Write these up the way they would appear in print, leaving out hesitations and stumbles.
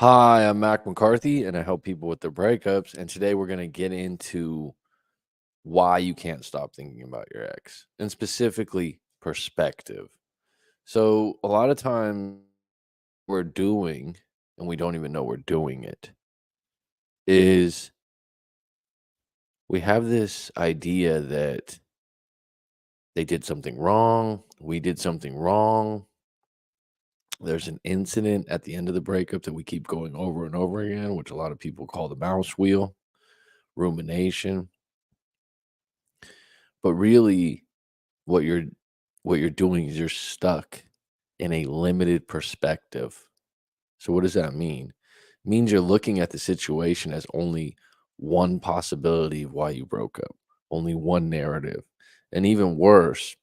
Hi, I'm Mac McCarthy, and I help people with their breakups. And today we're going to get into why you can't stop thinking about your ex, and specifically perspective. So, a lot of time we're doing, and we don't even know we're doing it, is we have this idea that they did something wrong, we did something wrong. There's an incident at the end of the breakup that we keep going over and over again, which a lot of people call the mouse wheel, rumination. But really, what you're what you're doing is you're stuck in a limited perspective. So what does that mean? It means you're looking at the situation as only one possibility of why you broke up, only one narrative. And even worse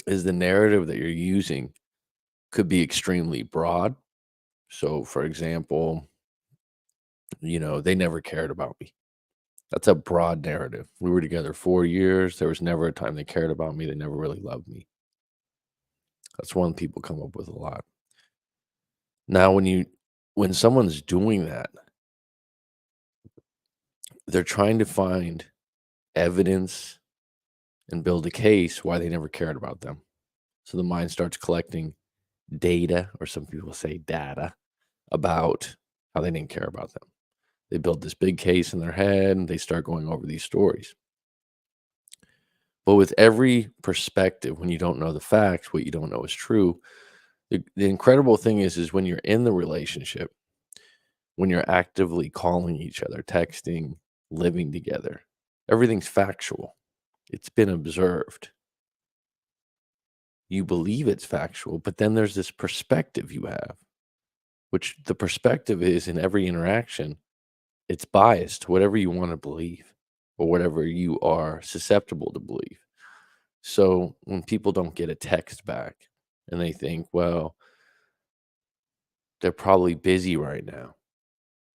is the narrative that you're using could be extremely broad. So for example, they never cared about me. That's a broad narrative. We were together 4 years. There was never a time they cared about me. They never really loved me. That's one people come up with a lot. Now, when someone's doing that, they're trying to find evidence and build a case why they never cared about them. So the mind starts collecting data, or some people say data, about how they didn't care about them. They build this big case in their head and they start going over these stories. But with every perspective, when you don't know the facts, what you don't know is true. The incredible thing is when you're in the relationship, when you're actively calling each other, texting, living together, everything's factual. It's been observed. You believe it's factual, but then there's this perspective you have, which the perspective is in every interaction, it's biased to whatever you want to believe or whatever you are susceptible to believe. So when people don't get a text back and they think, well, they're probably busy right now.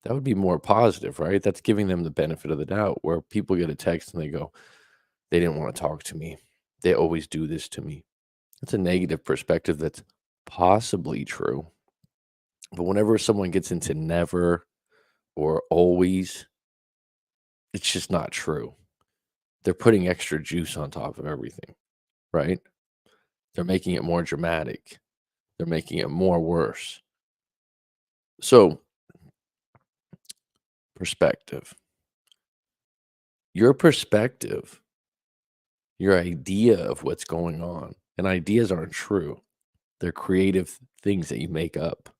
That would be more positive, right? That's giving them the benefit of the doubt, where people get a text and they go, they didn't want to talk to me. They always do this to me. That's a negative perspective that's possibly true. But whenever someone gets into never or always, it's just not true. They're putting extra juice on top of everything, right? They're making it more dramatic. They're making it more worse. So, perspective. Your perspective, your idea of what's going on, and ideas aren't true. They're creative things that you make up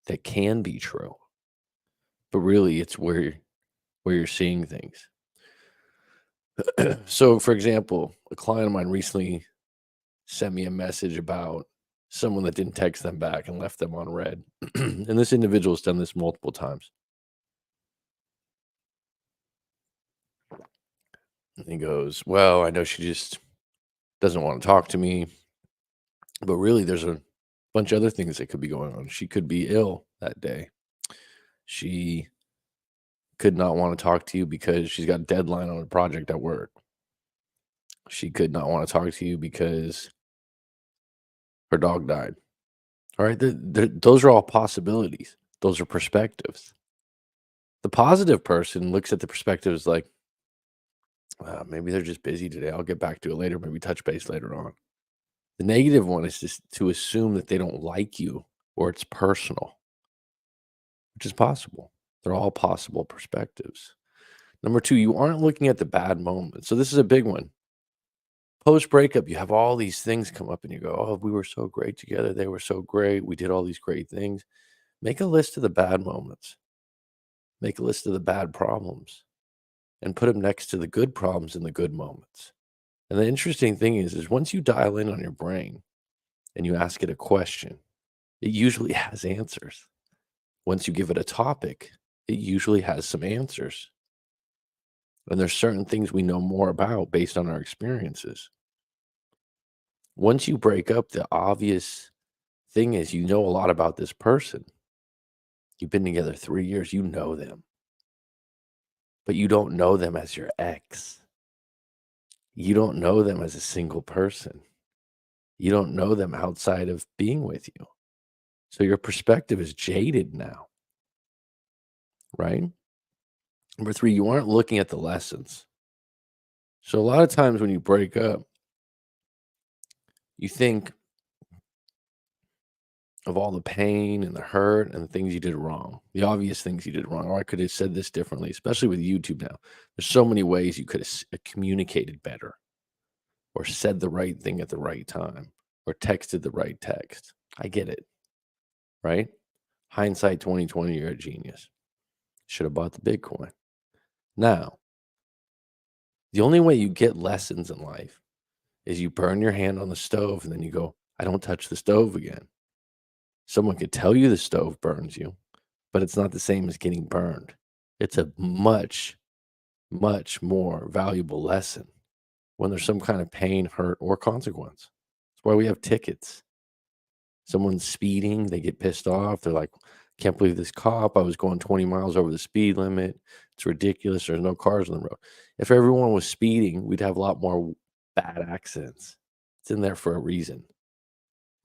that can be true. But really it's where you're seeing things. So, for example, a client of mine recently sent me a message about someone that didn't text them back and left them on red. And this individual's done this multiple times. And he goes, well, I know she just doesn't want to talk to me. But really, there's a bunch of other things that could be going on. She could be ill that day. She could not want to talk to you because she's got a deadline on a project at work. She could not want to talk to you because her dog died. All right, those are all possibilities. Those are perspectives. The positive person looks at the perspectives like, maybe they're just busy today. I'll get back to it later. Maybe touch base later on. The negative one is just to assume that they don't like you or it's personal, which is possible. They're all possible perspectives. Number two, you aren't looking at the bad moments. So this is a big one. Post breakup, you have all these things come up and you go, oh, we were so great together. They were so great. We did all these great things. Make a list of the bad moments. Make a list of the bad problems and put them next to the good problems and the good moments. And the interesting thing is once you dial in on your brain and you ask it a question, it usually has answers. Once you give it a topic, it usually has some answers. And there's certain things we know more about based on our experiences. Once you break up, the obvious thing is you know a lot about this person. You've been together 3 years, you know them, but you don't know them as your ex. You don't know them as a single person. You don't know them outside of being with you. So your perspective is jaded now, right? Number 3, you aren't looking at the lessons. So a lot of times when you break up, you think of all the pain and the hurt and the things you did wrong, the obvious things you did wrong. Oh, I could have said this differently, especially with YouTube now. There's so many ways you could have communicated better or said the right thing at the right time or texted the right text. I get it, right? Hindsight 2020, you're a genius. Should have bought the Bitcoin. Now, the only way you get lessons in life is you burn your hand on the stove and then you go, I don't touch the stove again. Someone could tell you the stove burns you, but it's not the same as getting burned. It's a much, much more valuable lesson when there's some kind of pain, hurt, or consequence. That's why we have tickets. Someone's speeding, they get pissed off. They're like, can't believe this cop. I was going 20 miles over the speed limit. It's ridiculous. There's no cars on the road. If everyone was speeding, we'd have a lot more bad accidents. It's in there for a reason,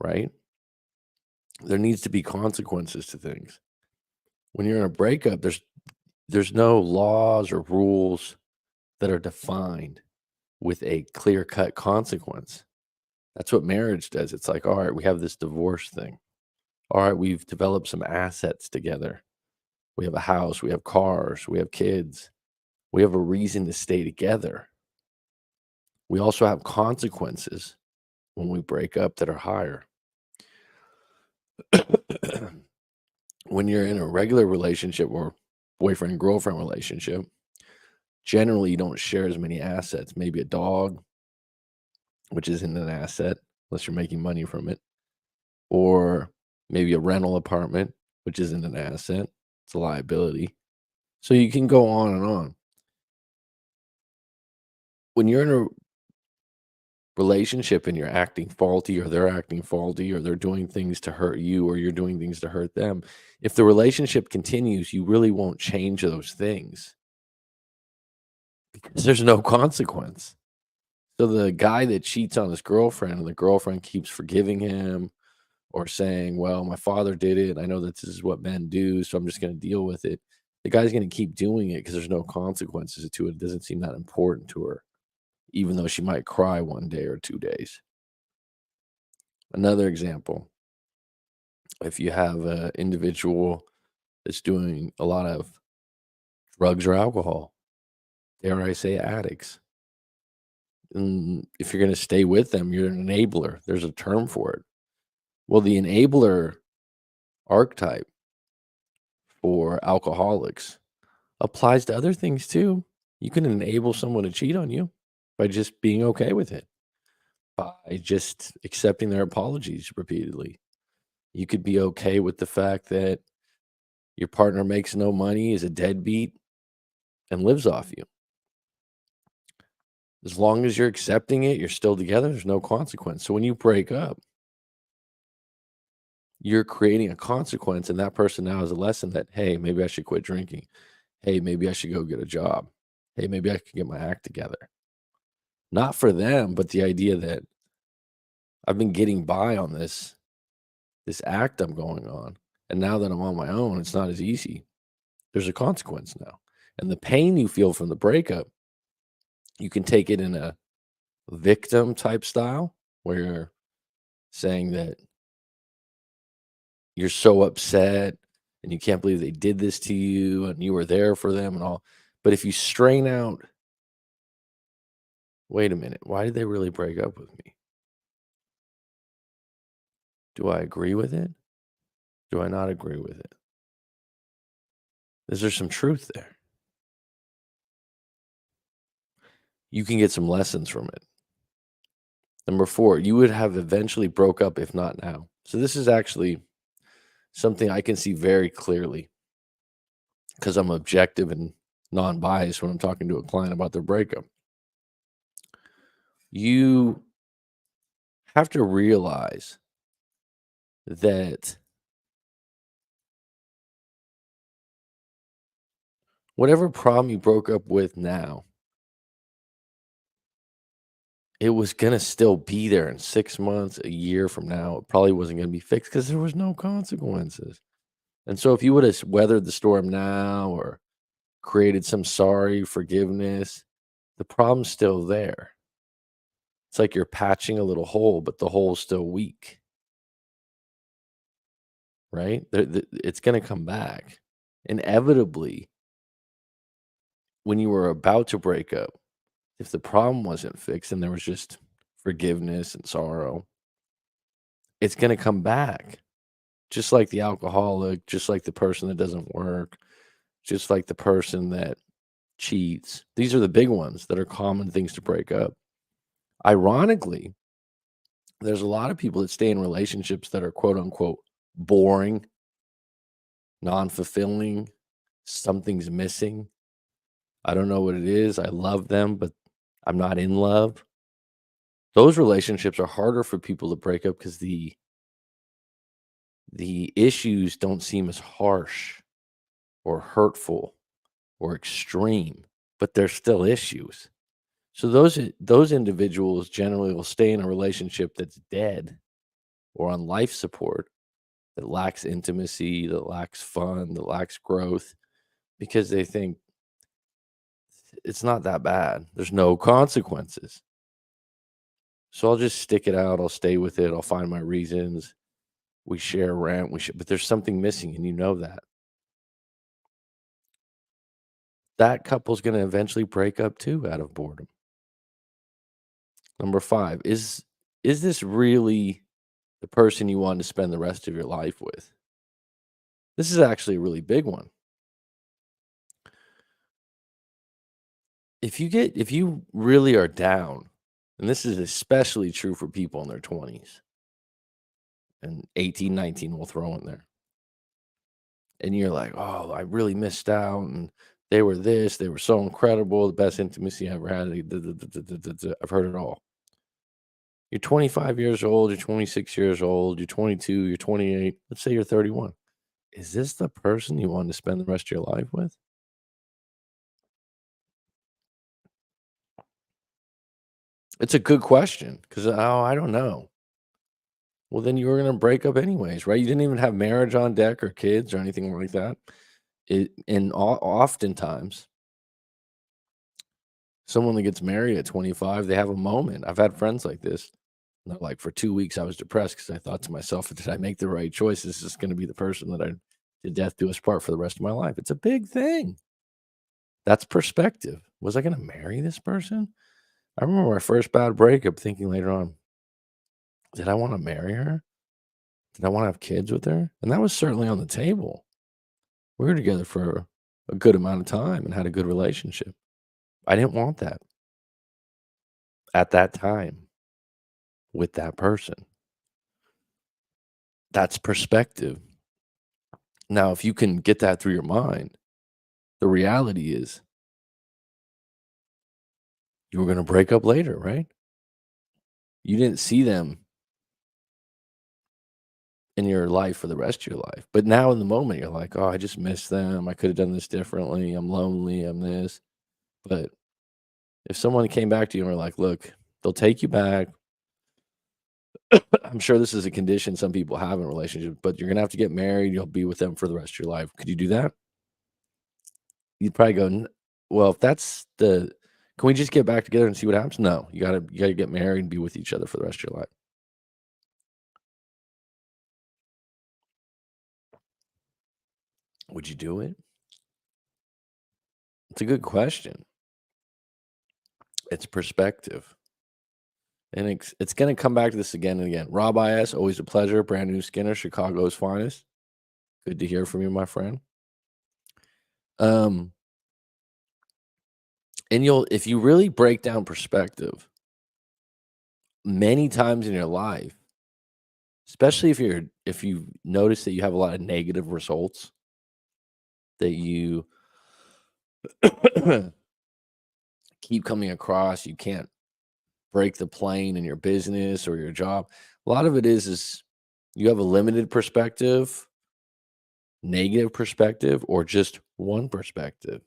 right? There needs to be consequences to things. When you're in a breakup, there's no laws or rules that are defined with a clear-cut consequence. That's what marriage does. It's like, all right, we have this divorce thing. All right, we've developed some assets together. We have a house, we have cars, we have kids. We have a reason to stay together. We also have consequences when we break up that are higher. When you're in a regular relationship or boyfriend girlfriend relationship, generally you don't share as many assets. Maybe a dog, which isn't an asset unless you're making money from it, or maybe a rental apartment, which isn't an asset. It's a liability. So you can go on and on. When you're in a relationship and you're acting faulty or they're acting faulty or they're doing things to hurt you or you're doing things to hurt them, if the relationship continues, you really won't change those things because there's no consequence. So the guy that cheats on his girlfriend and the girlfriend keeps forgiving him or saying, well, my father did it. I know that this is what men do, so I'm just going to deal with it. The guy's going to keep doing it because there's no consequences to it. It doesn't seem that important to her, even though she might cry one day or 2 days. Another example, if you have an individual that's doing a lot of drugs or alcohol, dare I say addicts, and if you're going to stay with them, you're an enabler. There's a term for it. Well, the enabler archetype for alcoholics applies to other things too. You can enable someone to cheat on you by just being okay with it, by just accepting their apologies repeatedly. You could be okay with the fact that your partner makes no money, is a deadbeat, and lives off you. As long as you're accepting it, you're still together, there's no consequence. So when you break up, you're creating a consequence, and that person now has a lesson that, hey, maybe I should quit drinking. Hey, maybe I should go get a job. Hey, maybe I can get my act together. Not for them, but the idea that I've been getting by on this act I'm going on. And now that I'm on my own, it's not as easy. There's a consequence now. And the pain you feel from the breakup, you can take it in a victim type style where you're saying that you're so upset and you can't believe they did this to you and you were there for them and all. But if you strain out, wait a minute, why did they really break up with me? Do I agree with it? Do I not agree with it? Is there some truth there? You can get some lessons from it. Number 4, you would have eventually broke up if not now. So this is actually something I can see very clearly because I'm objective and non-biased when I'm talking to a client about their breakup. You have to realize that whatever problem you broke up with now it was gonna still be there in 6 months, a year from now. It probably wasn't gonna be fixed because there was no consequences. And so if you would've weathered the storm now or created some sorry forgiveness, the problem's still there. It's like you're patching a little hole, but the hole's still weak, right? It's gonna come back. Inevitably, when you were about to break up, if the problem wasn't fixed and there was just forgiveness and sorrow, it's gonna come back. Just like the alcoholic, just like the person that doesn't work, just like the person that cheats. These are the big ones that are common things to break up. Ironically, there's a lot of people that stay in relationships that are quote unquote boring, non-fulfilling, something's missing. I don't know what it is. I love them, but I'm not in love. Those relationships are harder for people to break up because the issues don't seem as harsh or hurtful or extreme, but they're still issues. So those individuals generally will stay in a relationship that's dead or on life support, that lacks intimacy, that lacks fun, that lacks growth, because they think it's not that bad. There's no consequences. So I'll just stick it out. I'll stay with it. I'll find my reasons. We share rent. But there's something missing, and you know that. That couple's going to eventually break up too out of boredom. Number 5, is this really the person you want to spend the rest of your life with? This is actually a really big one. If you really are down, and this is especially true for people in their 20s and 18, 19 we'll throw in there. And you're like, "Oh, I really missed out, and they were this, they were so incredible, the best intimacy I ever had, I've heard it all." You're 25 years old, you're 26 years old, you're 22, you're 28, let's say you're 31. Is this the person you want to spend the rest of your life with? It's a good question because, oh, I don't know. Well, then you were gonna break up anyways, right? You didn't even have marriage on deck or kids or anything like that. Oftentimes, someone that gets married at 25, they have a moment. I've had friends like this. And they're like, for 2 weeks, I was depressed because I thought to myself, "Did I make the right choice? Is this gonna be the person that I did death do us part for the rest of my life?" It's a big thing. That's perspective. Was I gonna marry this person? I remember my first bad breakup thinking later on, "Did I wanna marry her? Did I wanna have kids with her?" And that was certainly on the table. We were together for a good amount of time and had a good relationship. I didn't want that at that time with that person. That's perspective. Now, if you can get that through your mind, the reality is you were gonna break up later, right? You didn't see them in your life for the rest of your life. But now in the moment, you're like, "Oh, I just miss them. I could have done this differently. I'm lonely. I'm this." But if someone came back to you and were like, "Look, they'll take you back." I'm sure this is a condition some people have in relationships, but you're gonna have to get married. You'll be with them for the rest of your life. Could you do that? You'd probably go, Well, if that's the, can we just get back together and see what happens?" No, you gotta get married and be with each other for the rest of your life. Would you do it? It's a good question. It's perspective. And it's gonna come back to this again and again. Rob IS, always a pleasure. Brand new Skinner, Chicago's finest. Good to hear from you, my friend. Um, and you'll if you really break down perspective, many times in your life, especially if you notice that you have a lot of negative results, that you keep coming across, you can't break the plane in your business or your job. A lot of it is you have a limited perspective, negative perspective, or just one perspective.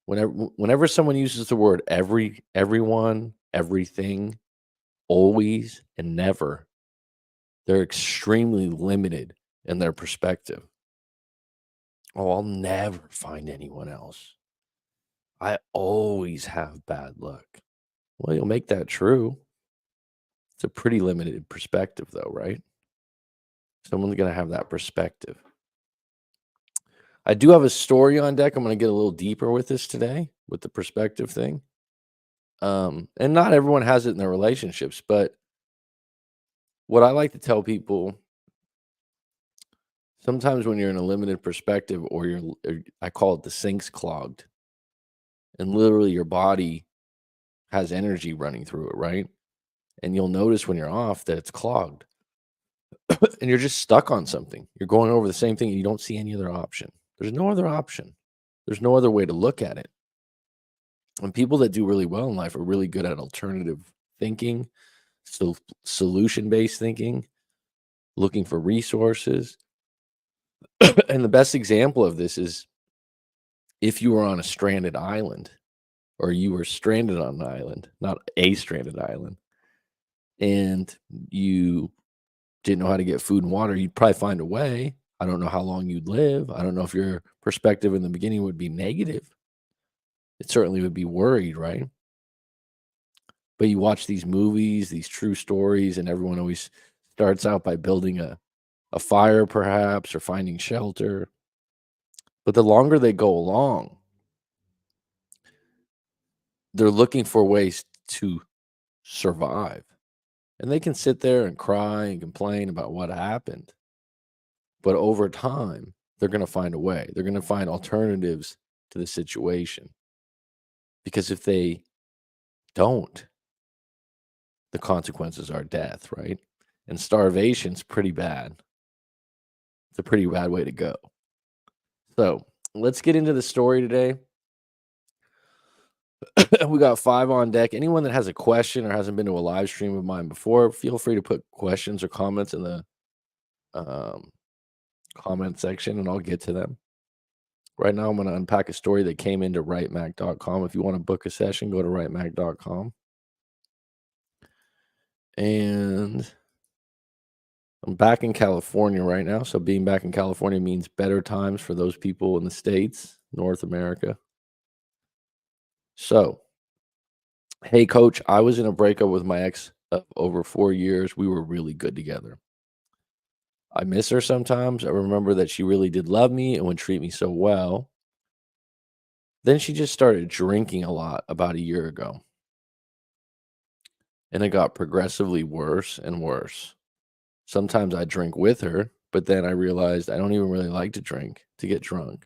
Whenever someone uses the word everyone, everything, always, and never, they're extremely limited in their perspective. "Oh, I'll never find anyone else. I always have bad luck." Well, you'll make that true. It's a pretty limited perspective though, right? Someone's gonna have that perspective. I do have a story on deck. I'm gonna get a little deeper with this today, with the perspective thing. And not everyone has it in their relationships, but what I like to tell people sometimes when you're in a limited perspective or I call it the sink's clogged, and literally your body has energy running through it, right? And you'll notice when you're off that it's clogged and you're just stuck on something. You're going over the same thing and you don't see any other option. There's no other option. There's no other way to look at it. And people that do really well in life are really good at alternative thinking, so solution based thinking, looking for resources. And the best example of this is if you were on a stranded island or you were stranded on an island, not a stranded island, and you didn't know how to get food and water, you'd probably find a way. I don't know how long you'd live. I don't know if your perspective in the beginning would be negative. It certainly would be worried, right? But you watch these movies, these true stories, and everyone always starts out by building a fire, perhaps, or finding shelter. But the longer they go along, they're looking for ways to survive. And they can sit there and cry and complain about what happened. But over time, they're going to find a way. They're going to find alternatives to the situation. Because if they don't, the consequences are death, right? And starvation's pretty bad. It's a pretty bad way to go. So let's get into the story today. We got 5 on deck. Anyone that has a question or hasn't been to a live stream of mine before, feel free to put questions or comments in the um, comment section and I'll get to them. Right now, I'm going to unpack a story that came into writemac.com. If you want to book a session, go to writemac.com. And I'm back in California right now. So being back in California means better times for those people in the States, North America. So, hey, coach, I was in a breakup with my ex of over 4 years. We were really good together. I miss her sometimes. I remember that she really did love me and would treat me so well. Then she just started drinking a lot about a year ago. And it got progressively worse and worse. Sometimes I drink with her, but then I realized I don't even really like to drink to get drunk.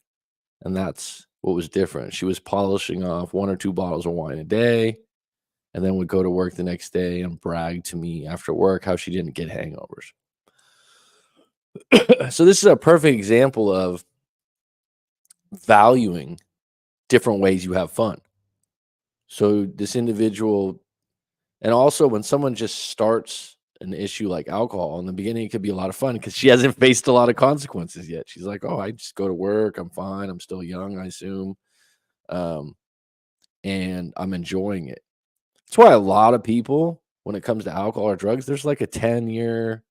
And that's what was different. She was polishing off 1 or 2 bottles of wine a day and then would go to work the next day and brag to me after work how she didn't get hangovers. So this is a perfect example of valuing different ways you have fun. So this individual, and also when someone just starts an issue like alcohol in the beginning, it could be a lot of fun because she hasn't faced a lot of consequences yet. She's like, "Oh, I just go to work. I'm fine. I'm still young, I assume, um, and I'm enjoying it." That's why a lot of people, when it comes to alcohol or drugs, there's like a 10-year,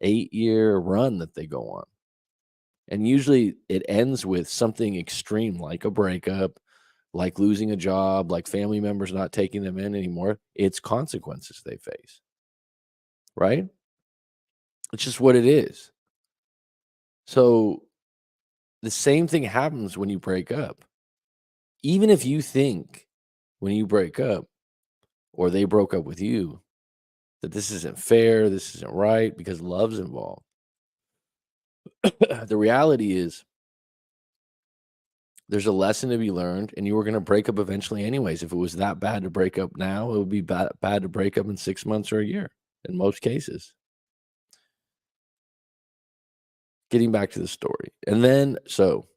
8-year run that they go on. And usually it ends with something extreme like a breakup, like losing a job, like family members not taking them in anymore. It's consequences they face, right? It's just what it is. So the same thing happens when you break up. Even if you think when you break up or they broke up with you that this isn't fair, this isn't right because love's involved. The reality is there's a lesson to be learned, and you were going to break up eventually, anyways. If it was that bad to break up now, it would be bad to break up in 6 months or a year in most cases. Getting back to the story. And then, so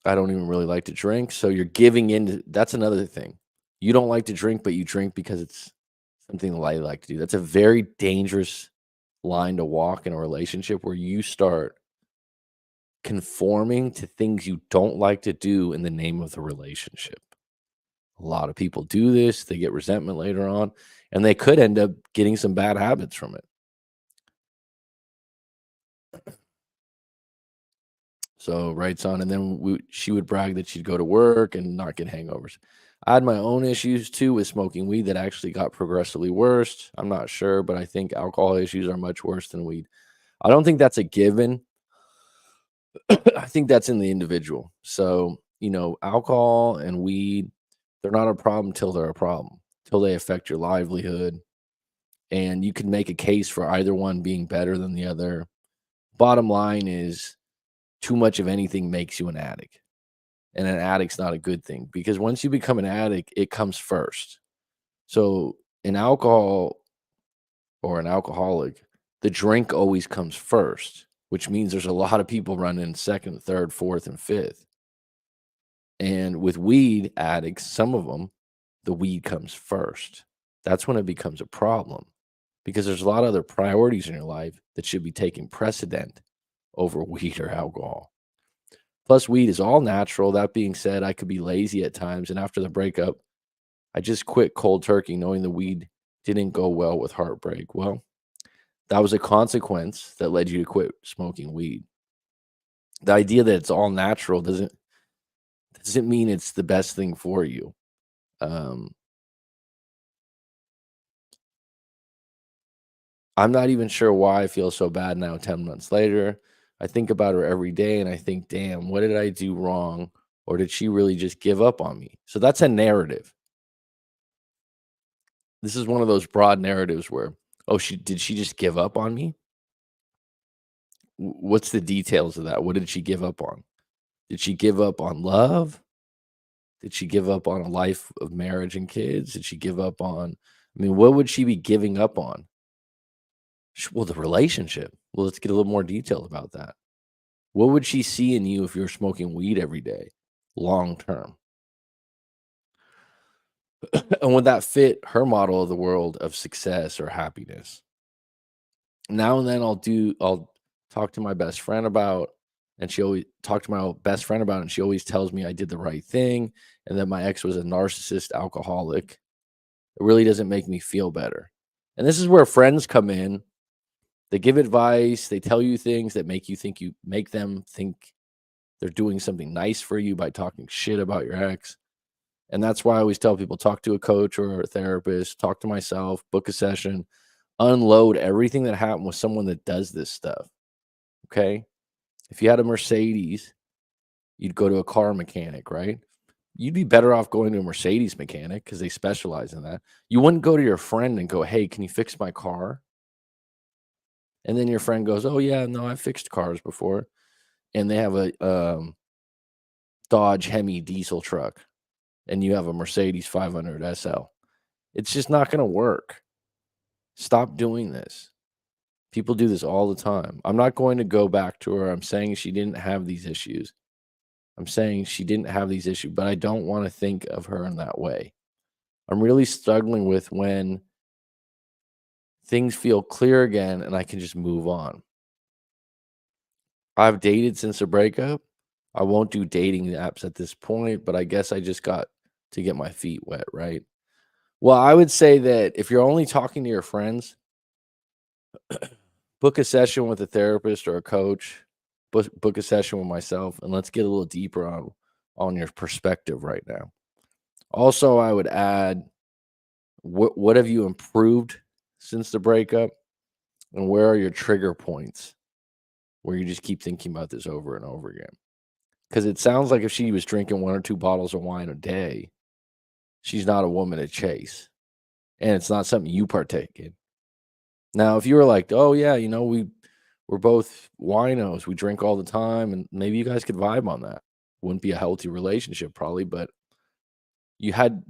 I don't even really like to drink. So you're giving in. That's another thing. You don't like to drink, but you drink because it's something that I like to do. That's a very dangerous line to walk in a relationship where you start conforming to things you don't like to do in the name of the relationship. A lot of people do this, they get resentment later on, and they could end up getting some bad habits from it. So, right, son, and then she would brag that she'd go to work and not get hangovers. I had my own issues too with smoking weed that actually got progressively worse. I'm not sure, but I think alcohol issues are much worse than weed. I don't think that's a given. I think that's in the individual. So, alcohol and weed, they're not a problem till they're a problem, till they affect your livelihood. And you can make a case for either one being better than the other. Bottom line is too much of anything makes you an addict. And an addict's not a good thing because once you become an addict, it comes first. So, an alcohol or an alcoholic, the drink always comes first, which means there's a lot of people running second, third, fourth, and fifth. And with weed addicts, some of them, the weed comes first. That's when it becomes a problem because there's a lot of other priorities in your life that should be taking precedent over weed or alcohol. Plus, weed is all natural. That being said, I could be lazy at times. And after the breakup, I just quit cold turkey, knowing the weed didn't go well with heartbreak. Well, that was a consequence that led you to quit smoking weed. The idea that it's all natural doesn't mean it's the best thing for you. Um, I'm not even sure why I feel so bad now, 10 months later. I think about her every day and I think, damn, what did I do wrong? Or did she really just give up on me? So that's a narrative. This is one of those broad narratives where, oh, she just give up on me? What's the details of that? What did she give up on? Did she give up on love? Did she give up on a life of marriage and kids? Did she give up on, I mean, what would she be giving up on? Well, the relationship. Well, let's get a little more detailed about that. What would she see in you if you're smoking weed every day, long term? And would that fit her model of the world of success or happiness? Now and then I'll talk to my best friend about, and she always talk to my best friend about it, and she always tells me I did the right thing and that my ex was a narcissist alcoholic. It really doesn't make me feel better. And this is where friends come in. They give advice, they tell you things that make them think they're doing something nice for you by talking shit about your ex. And that's why I always tell people talk to a coach or a therapist, talk to myself, book a session, unload everything that happened with someone that does this stuff. Okay. If you had a Mercedes, you'd go to a car mechanic, right? You'd be better off going to a Mercedes mechanic because they specialize in that. You wouldn't go to your friend and go, hey, can you fix my car? And then your friend goes, oh, yeah, no, I've fixed cars before. And they have a Dodge Hemi diesel truck and you have a Mercedes 500 SL. It's just not going to work. Stop doing this. People do this all the time. I'm not going to go back to her. I'm saying she didn't have these issues. I'm saying she didn't have these issues, but I don't want to think of her in that way. I'm really struggling with when things feel clear again and I can just move on. I've dated since the breakup. I won't do dating apps at this point, but I guess I just got to get my feet wet, right? Well, I would say that if you're only talking to your friends, book a session with a therapist or a coach, book a session with myself, and let's get a little deeper on your perspective right now. Also, I would add, what have you improved since the breakup, and where are your trigger points where you just keep thinking about this over and over again? Because it sounds like if she was drinking 1 or 2 bottles of wine a day, she's not a woman to chase, and it's not something you partake in. Now, if you were like, "Oh, yeah, we're both winos, we drink all the time," and maybe you guys could vibe on that. Wouldn't be a healthy relationship probably, but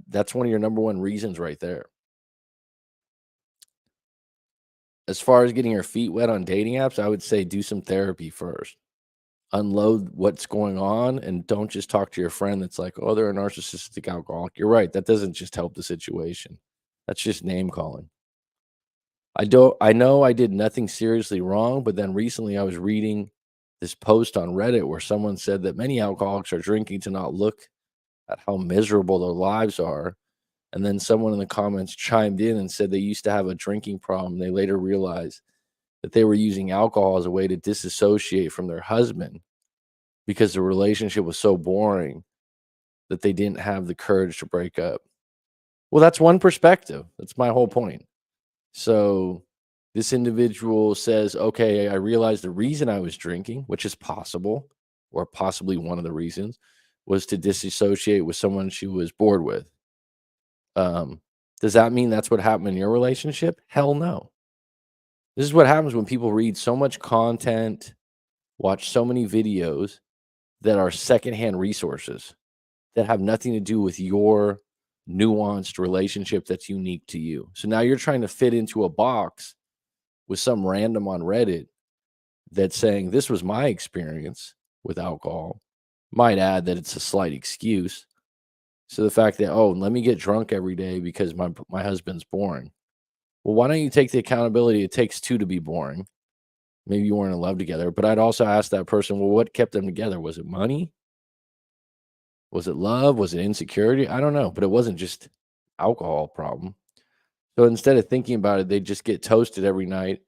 that's one of your number 1 reasons right there. As far as getting your feet wet on dating apps, I would say do some therapy first. Unload what's going on and don't just talk to your friend that's like, "Oh, they're a narcissistic alcoholic." You're right, that doesn't just help the situation. That's just name calling. I know I did nothing seriously wrong, but then recently I was reading this post on Reddit where someone said that many alcoholics are drinking to not look at how miserable their lives are. And then someone in the comments chimed in and said they used to have a drinking problem. They later realized that they were using alcohol as a way to disassociate from their husband because the relationship was so boring that they didn't have the courage to break up. Well, that's one perspective. That's my whole point. So this individual says, okay, I realized the reason I was drinking, which is possible, or possibly one of the reasons, was to disassociate with someone she was bored with. Um, does that mean that's what happened in your relationship? Hell no. This is what happens when people read so much content, watch so many videos that are secondhand resources that have nothing to do with your nuanced relationship that's unique to you. So now you're trying to fit into a box with some random on Reddit that's saying this was my experience with alcohol. Might add that it's a slight excuse. So the fact that, oh, let me get drunk every day because my husband's boring. Well, why don't you take the accountability it takes two to be boring? Maybe you weren't in love together, but I'd also ask that person, well, what kept them together? Was it money? Was it love? Was it insecurity? I don't know, but it wasn't just alcohol problem. So instead of thinking about it, they just get toasted every night.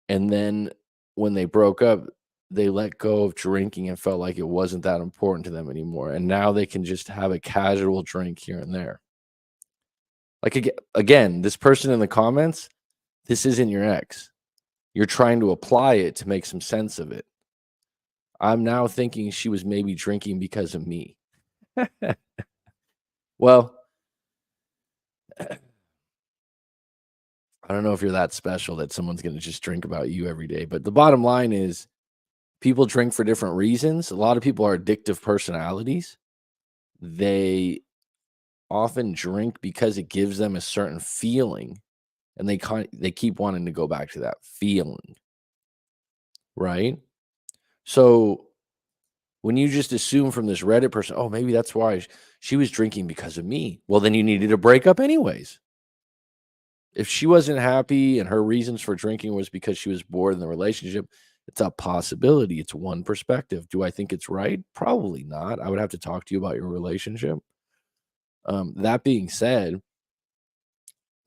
And then when they broke up, they let go of drinking and felt like it wasn't that important to them anymore. And now they can just have a casual drink here and there. Like again, this person in the comments, this isn't your ex. You're trying to apply it to make some sense of it. I'm now thinking she was maybe drinking because of me. Well, I don't know if you're that special that someone's going to just drink about you every day, but the bottom line is people drink for different reasons. A lot of people are addictive personalities. They often drink because it gives them a certain feeling and they keep wanting to go back to that feeling, right? So when you just assume from this Reddit person, oh, maybe that's why she was drinking because of me. Well, then you needed to break up anyways. If she wasn't happy and her reasons for drinking was because she was bored in the relationship, it's a possibility. It's one perspective. Do I think it's right? Probably not. I would have to talk to you about your relationship. That being said,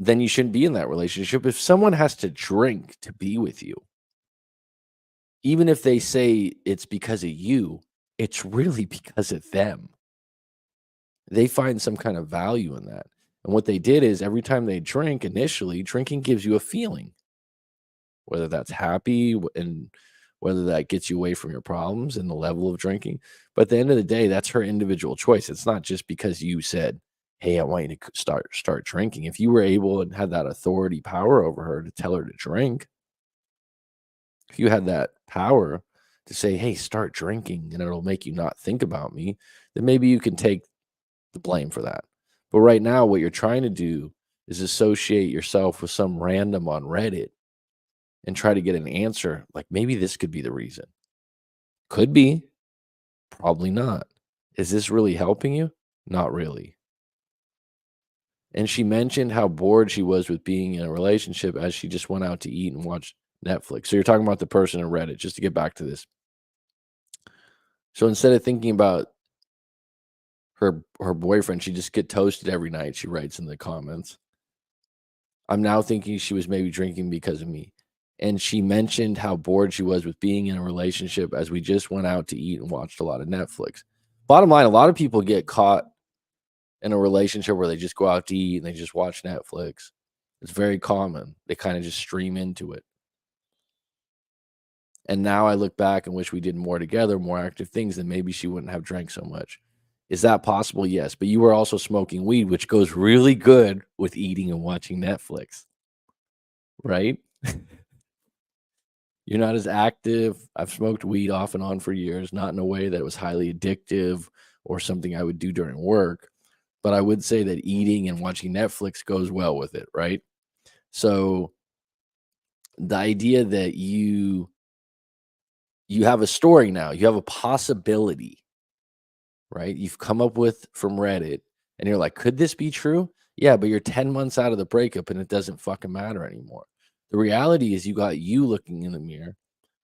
then you shouldn't be in that relationship. If someone has to drink to be with you, even if they say it's because of you, it's really because of them. They find some kind of value in that. And what they did is every time they drink, initially, drinking gives you a feeling, whether that's happy and whether that gets you away from your problems and the level of drinking. But at the end of the day, that's her individual choice. It's not just because you said, hey, I want you to start drinking. If you were able and had that authority power over her to tell her to drink, if you had that power to say, hey, start drinking and it'll make you not think about me, then maybe you can take the blame for that. But right now, what you're trying to do is associate yourself with some random on Reddit and try to get an answer. Like maybe this could be the reason. Could be, probably not. Is this really helping you? Not really. And she mentioned how bored she was with being in a relationship as she just went out to eat and watch Netflix. So you're talking about the person in Reddit, just to get back to this. So instead of thinking about her boyfriend, she just get toasted every night, she writes in the comments. I'm now thinking she was maybe drinking because of me. And she mentioned how bored she was with being in a relationship as we just went out to eat and watched a lot of Netflix. Bottom line, a lot of people get caught in a relationship where they just go out to eat and they just watch Netflix. It's very common. They kind of just stream into it. And now I look back and wish we did more together, more active things, then maybe she wouldn't have drank so much. Is that possible? Yes. But you were also smoking weed, which goes really good with eating and watching Netflix, right? You're not as active. I've smoked weed off and on for years, not in a way that was highly addictive or something I would do during work. But I would say that eating and watching Netflix goes well with it, right? So the idea that you have a story now, you have a possibility, right? You've come up with from Reddit and you're like, could this be true? Yeah, but you're 10 months out of the breakup and it doesn't fucking matter anymore. The reality is you got you looking in the mirror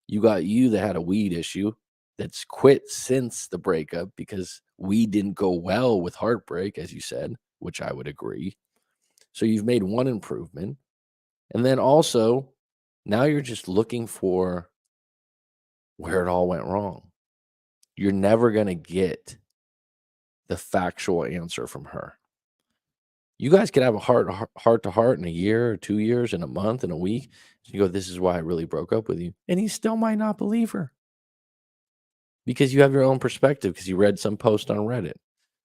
You got you that had a weed issue that's quit since the breakup because weed didn't go well with heartbreak, as you said, which I would agree. So you've made one improvement. And then also, now you're just looking for where it all went wrong. You're never going to get the factual answer from her. You guys could have a heart to heart in a year or 2 years, in a month, in a week. You go, "This is why I really broke up with you." And he still might not believe her because you have your own perspective because you read some post on Reddit.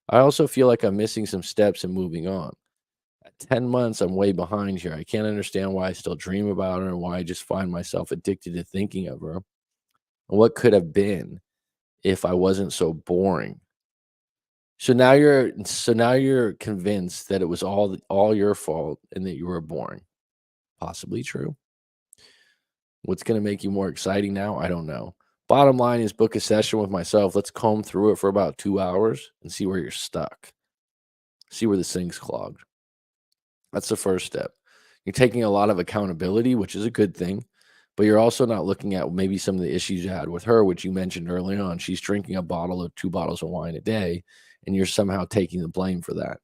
I also feel like I'm missing some steps in moving on. At 10 months, I'm way behind here. I can't understand why I still dream about her and why I just find myself addicted to thinking of her. And what could have been if I wasn't so boring. So now you're convinced that it was all your fault and that you were boring. Possibly true. What's gonna make you more exciting now? I don't know. Bottom line is book a session with myself. Let's comb through it for about 2 hours and see where you're stuck. See where the sink's clogged. That's the first step. You're taking a lot of accountability, which is a good thing, but you're also not looking at maybe some of the issues you had with her, which you mentioned early on. She's drinking a bottle or 2 bottles of wine a day, and you're somehow taking the blame for that.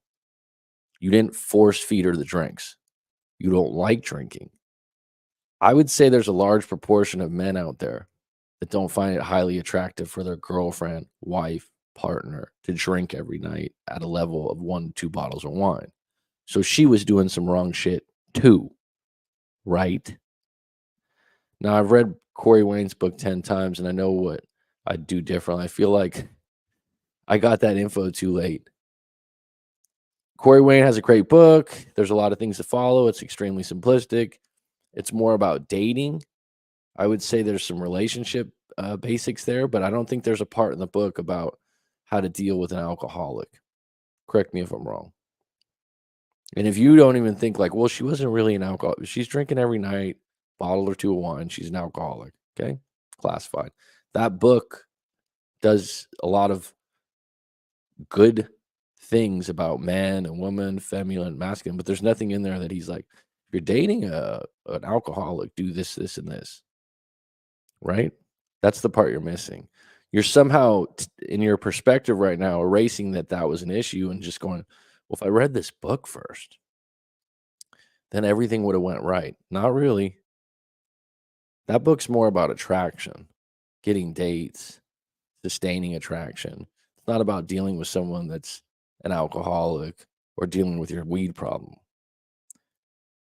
You didn't force feed her the drinks. You don't like drinking. I would say there's a large proportion of men out there that don't find it highly attractive for their girlfriend, wife, partner to drink every night at a level of 1 to 2 bottles of wine. So she was doing some wrong shit too, right? Now, I've read Corey Wayne's book 10 times and I know what I'd do differently. I feel like I got that info too late. Corey Wayne has a great book. There's a lot of things to follow. It's extremely simplistic. It's more about dating. I would say there's some relationship basics there, but I don't think there's a part in the book about how to deal with an alcoholic. Correct me if I'm wrong. And if you don't even think like, well, she wasn't really an alcoholic. She's drinking every night, bottle or two of wine. She's an alcoholic. Okay. Classified. That book does a lot of good things about man and woman, feminine, masculine, but there's nothing in there that he's like, if you're dating an alcoholic, do this, this, and this, right? That's the part you're missing. You're somehow, in your perspective right now, erasing that was an issue and just going, well, if I read this book first, then everything would have went right. Not really. That book's more about attraction, getting dates, sustaining attraction. It's not about dealing with someone that's an alcoholic or dealing with your weed problem.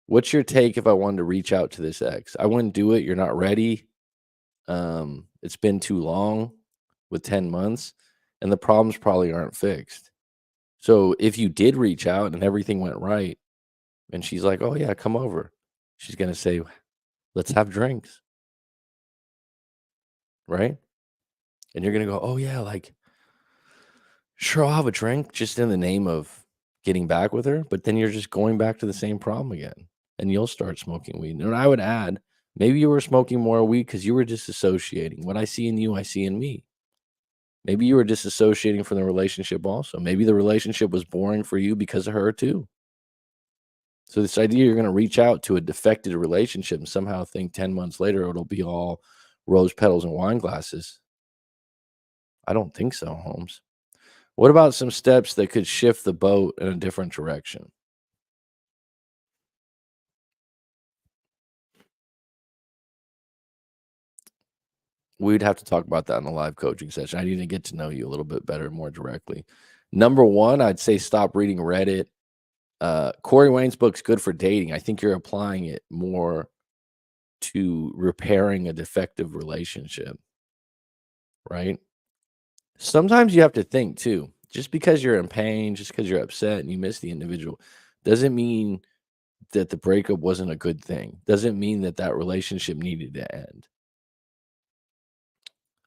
What's your take if I wanted to reach out to this ex? I wouldn't do it. You're not ready. It's been too long with 10 months, and the problems probably aren't fixed. So if you did reach out and everything went right, and she's like, "Oh yeah, come over," she's gonna say, "Let's have drinks," right? And you're gonna go, "Oh yeah, like sure, I'll have a drink," just in the name of getting back with her. But then you're just going back to the same problem again, and you'll start smoking weed. And I would add, maybe you were smoking more weed because you were disassociating. What I see in you, I see in me. Maybe you were disassociating from the relationship also. Maybe the relationship was boring for you because of her too. So this idea you're going to reach out to a defected relationship and somehow think 10 months later it'll be all rose petals and wine glasses. I don't think so, Holmes. What about some steps that could shift the boat in a different direction? We'd have to talk about that in a live coaching session. I need to get to know you a little bit better, more directly. Number one, I'd say stop reading Reddit. Corey Wayne's book's good for dating. I think you're applying it more to repairing a defective relationship, right? Sometimes you have to think too. Just because you're in pain, just because you're upset and you miss the individual, doesn't mean that the breakup wasn't a good thing. Doesn't mean that that relationship needed to end.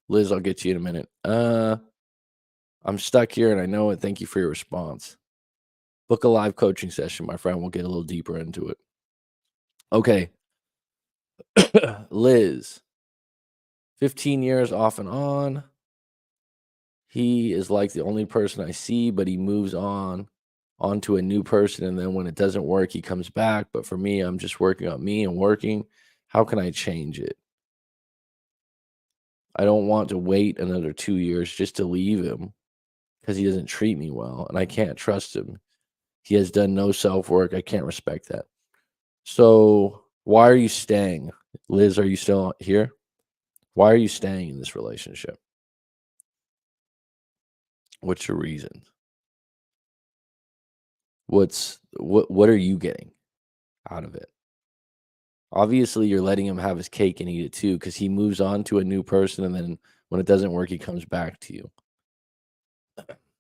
Liz, I'll get to you in a minute. I'm stuck here and I know it. Thank you for your response. Book a live coaching session, my friend. We'll get a little deeper into it. Okay. Liz, 15 years off and on. He is like the only person I see, but he moves onto a new person. And then when it doesn't work, he comes back. But for me, I'm just working on me and working. How can I change it? I don't want to wait another 2 years just to leave him because he doesn't treat me well, and I can't trust him. He has done no self-work, I can't respect that. So, why are you staying? Liz, are you still here? Why are you staying in this relationship? What's your reason? What are you getting out of it? Obviously, you're letting him have his cake and eat it too, because he moves on to a new person, and then when it doesn't work, he comes back to you.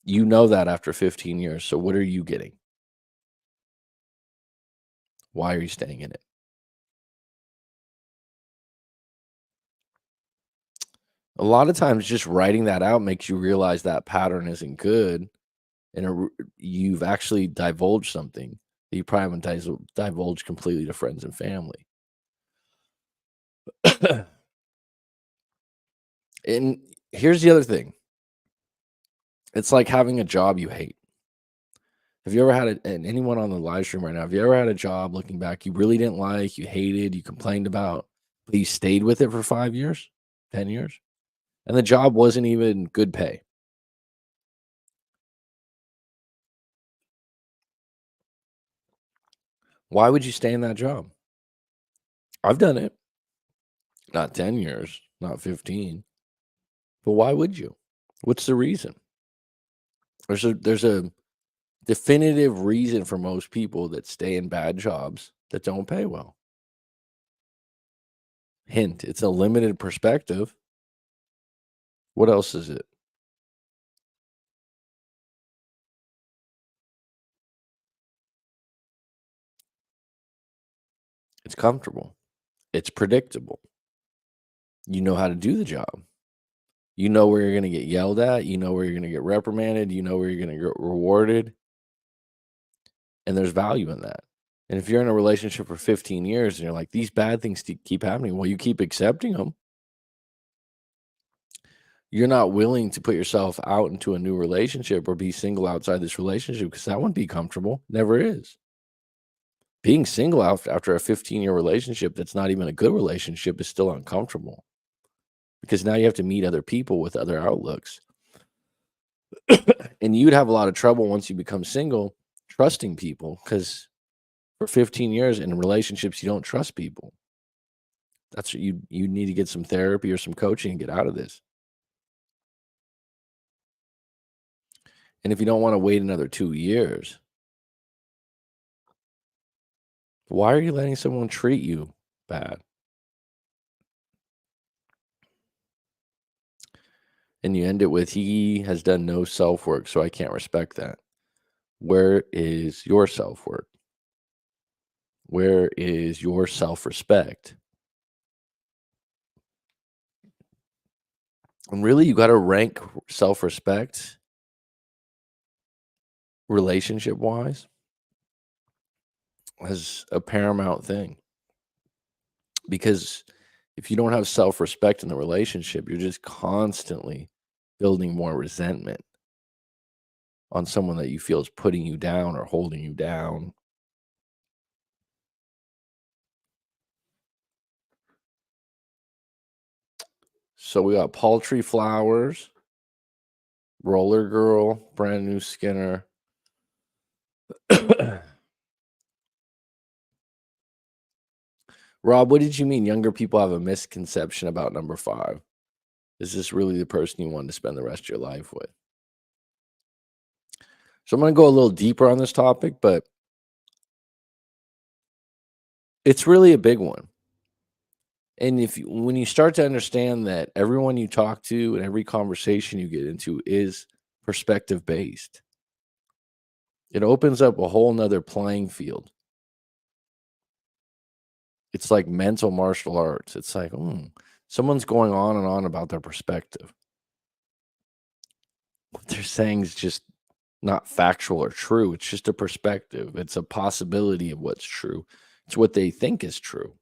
You know that after 15 years, so what are you getting? Why are you staying in it? A lot of times, just writing that out makes you realize that pattern isn't good, and you've actually divulged something that you probably haven't divulged completely to friends and family. And here's the other thing, it's like having a job you hate. Have you ever had it, and anyone on the live stream right now, have you ever had a job looking back you really didn't like, you hated, you complained about, but you stayed with it for 5 years, 10 years, and the job wasn't even good pay? Why would you stay in that job? I've done it. Not 10 years, not 15, but why would you? What's the reason? There's a definitive reason for most people that stay in bad jobs that don't pay well. Hint, it's a limited perspective. What else is it? It's comfortable. It's predictable. You know how to do the job. You know where you're gonna get yelled at, you know where you're gonna get reprimanded, you know where you're gonna get rewarded, and there's value in that. And if you're in a relationship for 15 years and you're like, "These bad things keep happening," well, you keep accepting them. You're not willing to put yourself out into a new relationship or be single outside this relationship because that wouldn't be comfortable. Never is. Being single after a 15-year relationship that's not even a good relationship is still uncomfortable because now you have to meet other people with other outlooks. And you'd have a lot of trouble once you become single trusting people because for 15 years in relationships, you don't trust people. That's what you need to get some therapy or some coaching and get out of this. And if you don't want to wait another 2 years, why are you letting someone treat you bad? And you end it with, "He has done no self-work, so I can't respect that." Where is your self-work? Where is your self-respect? And really, you gotta rank self-respect relationship-wise as a paramount thing. Because if you don't have self-respect in the relationship, you're just constantly building more resentment on someone that you feel is putting you down or holding you down. So we got Paltry Flowers, Roller Girl, Brand New Skinner. Rob, what did you mean younger people have a misconception about number 5? Is this really the person you want to spend the rest of your life with? So I'm gonna go a little deeper on this topic, but it's really a big one. And when you start to understand that everyone you talk to and every conversation you get into is perspective based, it opens up a whole nother playing field. It's like mental martial arts. It's like, someone's going on and on about their perspective. What they're saying is just not factual or true. It's just a perspective. It's a possibility of what's true. It's what they think is true.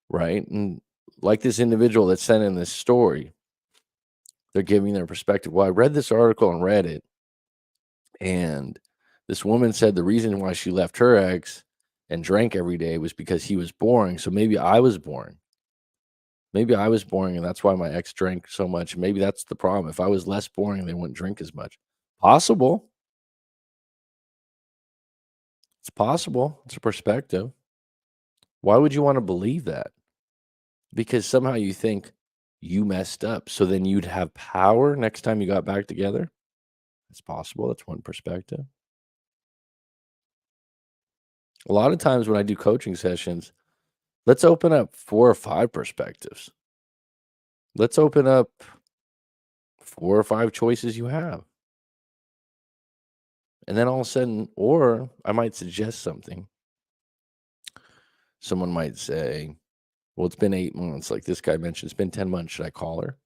Right. And like this individual that sent in this story, they're giving their perspective. Well, I read this article on Reddit, and this woman said the reason why she left her ex and drank every day was because he was boring. So maybe I was boring. Maybe I was boring and that's why my ex drank so much. Maybe that's the problem. If I was less boring, they wouldn't drink as much. Possible. It's possible. It's a perspective. Why would you want to believe that? Because somehow you think you messed up. So then you'd have power next time you got back together. It's possible. That's one perspective. A lot of times when I do coaching sessions, let's open up 4 or 5 perspectives. Let's open up 4 or 5 choices you have. And then all of a sudden, or I might suggest something. Someone might say, well, it's been 8 months. Like this guy mentioned, it's been 10 months. Should I call her?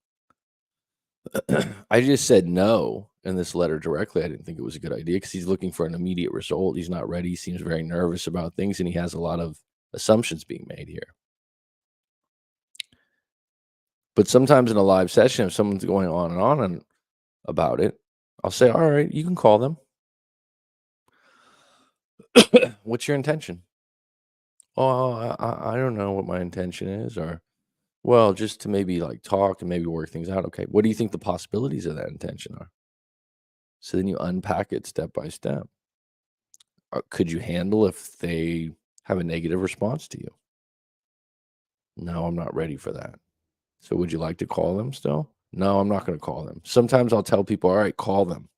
I just said no in this letter directly. I didn't think it was a good idea because he's looking for an immediate result. He's not ready. He seems very nervous about things, and he has a lot of assumptions being made here. But sometimes in a live session, if someone's going on and about it, I'll say, all right, you can call them. What's your intention? Oh, I don't know what my intention is, or well, just to maybe like talk and maybe work things out. Okay, what do you think the possibilities of that intention are? So then you unpack it step by step. Could you handle if they have a negative response to you? No, I'm not ready for that. So would you like to call them still? No, I'm not going to call them. Sometimes I'll tell people, all right, call them.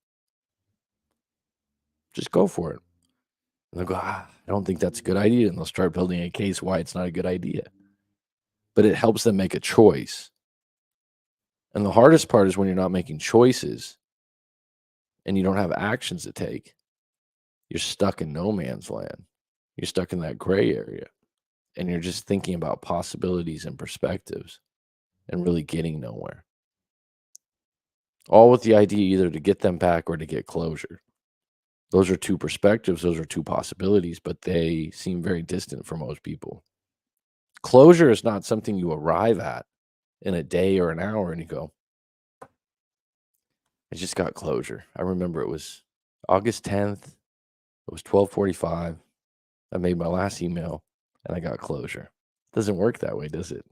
Just go for it. And they'll go, I don't think that's a good idea. And they'll start building a case why it's not a good idea. But it helps them make a choice. And the hardest part is when you're not making choices and you don't have actions to take, you're stuck in no man's land. You're stuck in that gray area. And you're just thinking about possibilities and perspectives and really getting nowhere. All with the idea either to get them back or to get closure. Those are 2 perspectives, those are 2 possibilities, but they seem very distant for most people. Closure is not something you arrive at in a day or an hour and you go, I just got closure. I remember it was August 10th. It was 12:45. I made my last email and I got closure. It doesn't work that way, does it?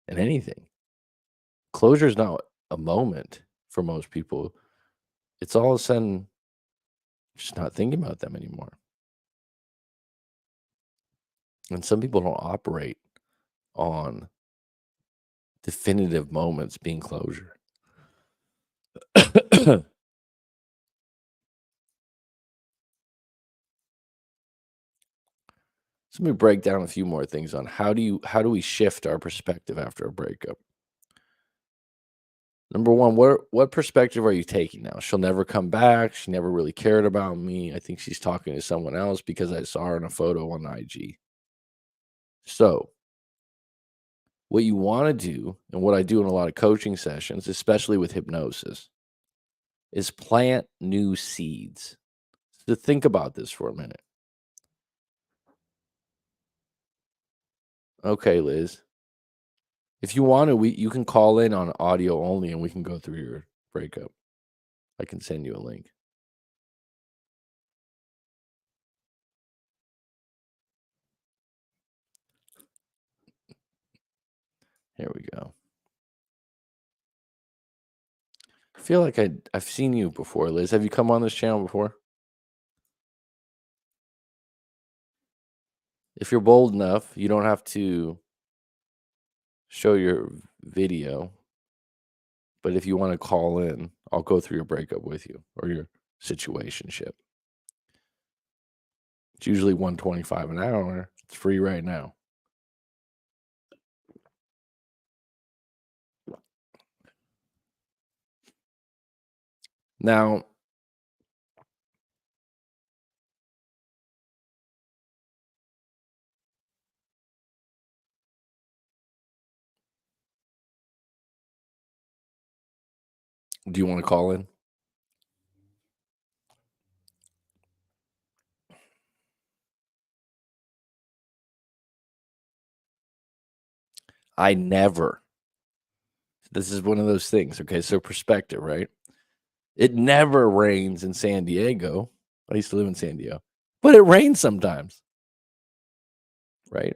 In anything. Closure is not a moment for most people. It's all of a sudden just not thinking about them anymore. And some people don't operate on definitive moments being closure. So let me break down a few more things on how do we shift our perspective after a breakup. Number one, what perspective are you taking now? She'll never come back. She never really cared about me. I think she's talking to someone else because I saw her in a photo on IG. So what you want to do, and what I do in a lot of coaching sessions, especially with hypnosis, is plant new seeds. So think about this for a minute. Okay, Liz. If you want to, you can call in on audio only and we can go through your breakup. I can send you a link. Here we go. I feel like I've seen you before, Liz. Have you come on this channel before? If you're bold enough, you don't have to show your video. But if you want to call in, I'll go through your breakup with you or your situationship. It's usually $125 an hour. It's free right now. Now, do you want to call in? I never. This is one of those things. Okay, so perspective, right? It never rains in San Diego. I used to live in San Diego, but it rains sometimes, right?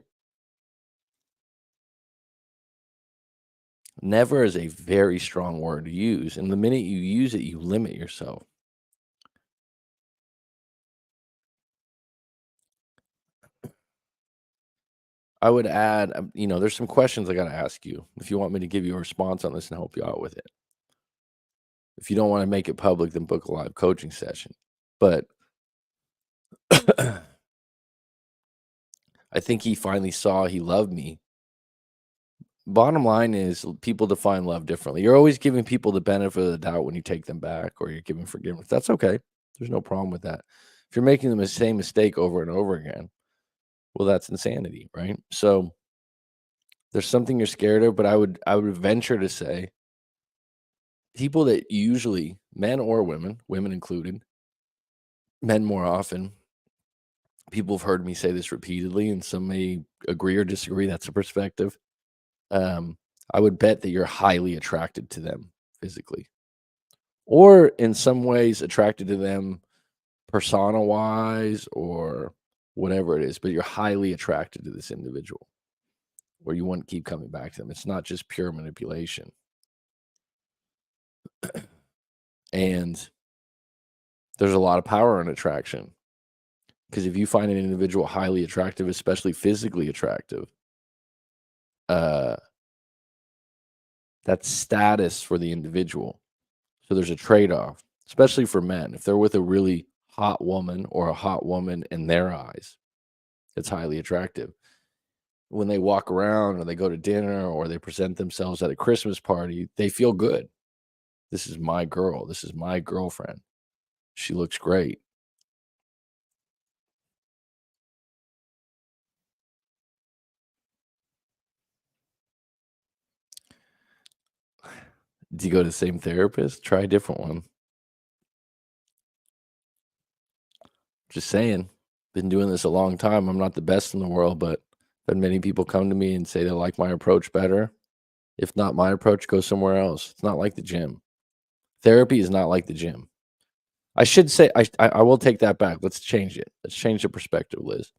Never is a very strong word to use, and the minute you use it, you limit yourself. I would add, there's some questions I gotta ask you if you want me to give you a response on this and help you out with it. If you don't wanna make it public, then book a live coaching session. But I think he finally saw he loved me. Bottom line is people define love differently. You're always giving people the benefit of the doubt when you take them back or you're giving forgiveness. That's okay. There's no problem with that. If you're making the same mistake over and over again, well, that's insanity, right? So there's something you're scared of, but I would venture to say people that usually men or women, women included, men more often, people have heard me say this repeatedly, and some may agree or disagree. That's a perspective. Um, I would bet that you're highly attracted to them physically, or in some ways attracted to them persona wise or whatever it is, but you're highly attracted to this individual where you want to keep coming back to them. It's not just pure manipulation. And there's a lot of power in attraction because if you find an individual highly attractive, especially physically attractive, uh, that's status for the individual. So there's a trade-off, especially for men. If they're with a really hot woman or a hot woman in their eyes, it's highly attractive. When they walk around or they go to dinner or they present themselves at a Christmas party, they feel good. This is my girl. This is my girlfriend. She looks great. Do you go to the same therapist? Try a different one. Just saying. Been doing this a long time. I'm not the best in the world, but had many people come to me and say they like my approach better. If not my approach, go somewhere else. It's not like the gym. Therapy is not like the gym. I should say I will take that back. Let's change it. Let's change the perspective, Liz.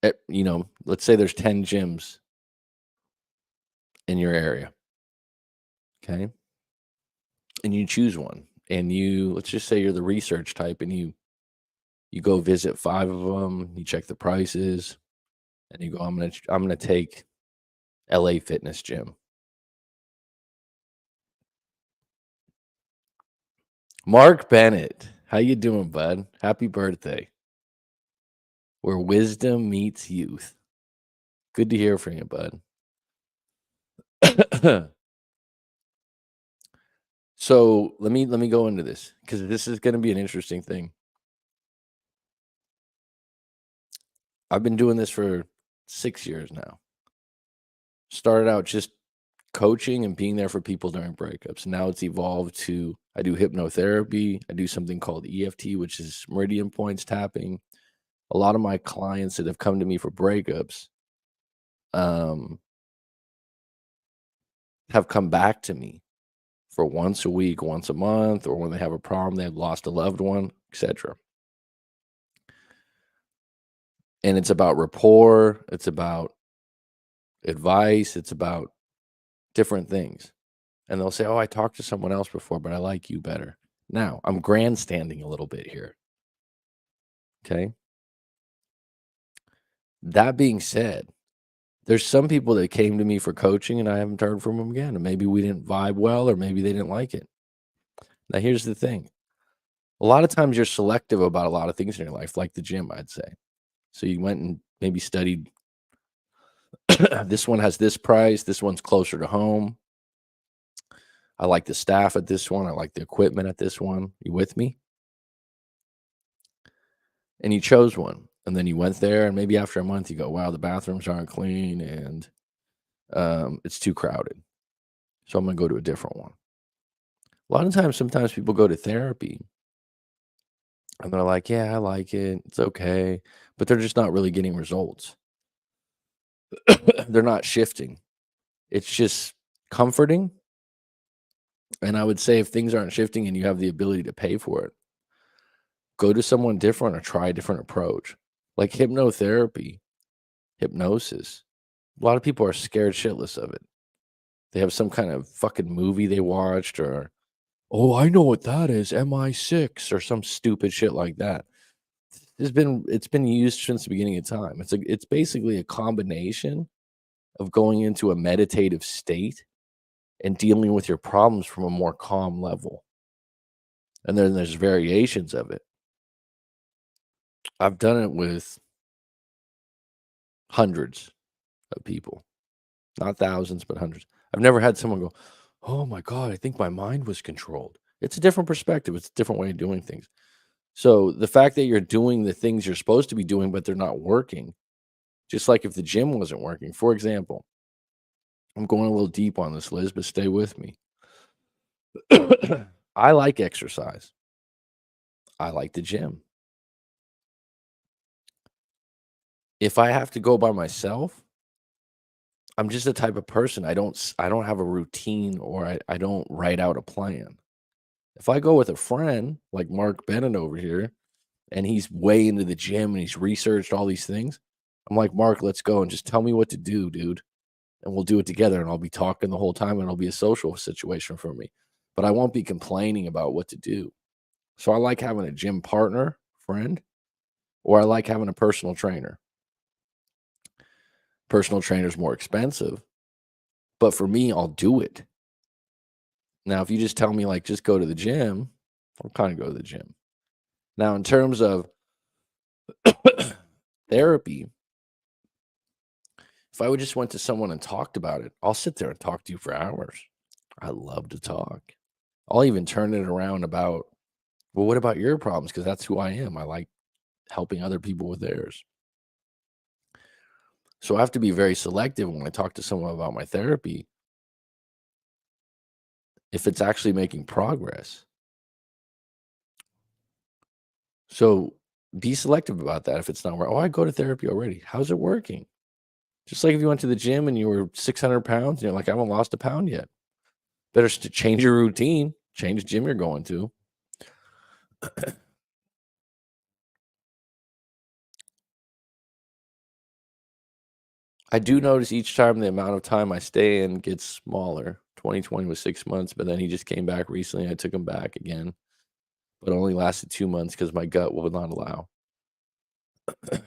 Let's say there's 10 gyms in your area, okay? And you choose one. And let's just say you're the research type and you go visit 5 of them, you check the prices, and you go, I'm gonna take LA Fitness Gym. Mark Bennett, how you doing, bud? Happy birthday. Where wisdom meets youth. Good to hear from you, bud. So let me go into this because this is going to be an interesting thing. I've been doing this for 6 years now. Started out just coaching and being there for people during breakups. Now it's evolved to I do hypnotherapy. I do something called EFT, which is meridian points tapping. A lot of my clients that have come to me for breakups um, have come back to me for once a week, once a month, or when they have a problem, they've lost a loved one, etc. And it's about rapport, it's about advice, it's about different things. And they'll say, "Oh, I talked to someone else before, but I like you better." Now, I'm grandstanding a little bit here. Okay. That being said, there's some people that came to me for coaching and I haven't heard from them again. And maybe we didn't vibe well, or maybe they didn't like it. Now, here's the thing a lot of times you're selective about a lot of things in your life, like the gym, I'd say. So you went and maybe studied this one has this price, this one's closer to home. I like the staff at this one, I like the equipment at this one. You with me? And you chose one. And then you went there, and maybe after a month you go, wow, the bathrooms aren't clean and it's too crowded. So I'm gonna go to a different one. A lot of times, sometimes people go to therapy and they're like, yeah, I like it, it's okay, but they're just not really getting results. They're not shifting. It's just comforting. And I would say if things aren't shifting and you have the ability to pay for it, go to someone different or try a different approach. Like hypnotherapy, hypnosis A lot of people are scared shitless of it. They have some kind of fucking movie they watched or, "Oh, I know what that is, MI6," or some stupid shit like that. It's been used since the beginning of time. It's basically a combination of going into a meditative state and dealing with your problems from a more calm level. And then there's variations of it. I've done it with hundreds of people, not thousands, but hundreds. I've never had someone go, "Oh my god, I think my mind was controlled." It's a different perspective. It's a different way of doing things. So the fact that you're doing the things you're supposed to be doing, but they're not working, just like if the gym wasn't working. For example, I'm going a little deep on this, Liz, but stay with me. I like exercise. I like the gym. If I have to go by myself, I'm just the type of person I don't have a routine or I don't write out a plan. If I go with a friend like Mark Bennett over here and he's way into the gym and he's researched all these things, I'm like, "Mark, let's go and just tell me what to do, dude, and we'll do it together." And I'll be talking the whole time and it'll be a social situation for me. But I won't be complaining about what to do. So I like having a gym partner, friend, or I like having a personal trainer. Personal trainer's more expensive, but for me, I'll do it. Now, if you just tell me, like, just go to the gym, I'll kind of go to the gym. Now, in terms of therapy, if I would just went to someone and talked about it, I'll sit there and talk to you for hours. I love to talk. I'll even turn it around about, well, what about your problems? Because that's who I am. I like helping other people with theirs. So I have to be very selective when I talk to someone about my therapy if it's actually making progress. So be selective about that if it's not wor, "Oh, I go to therapy already." How's it working? Just like if you went to the gym and you were 600 pounds, you're like, "I haven't lost a pound yet." Better change your routine, change the gym you're going to. I do notice each time the amount of time I stay in gets smaller. 2020 was 6 months, but then he just came back recently. I took him back again, but it only lasted 2 months because my gut would not allow.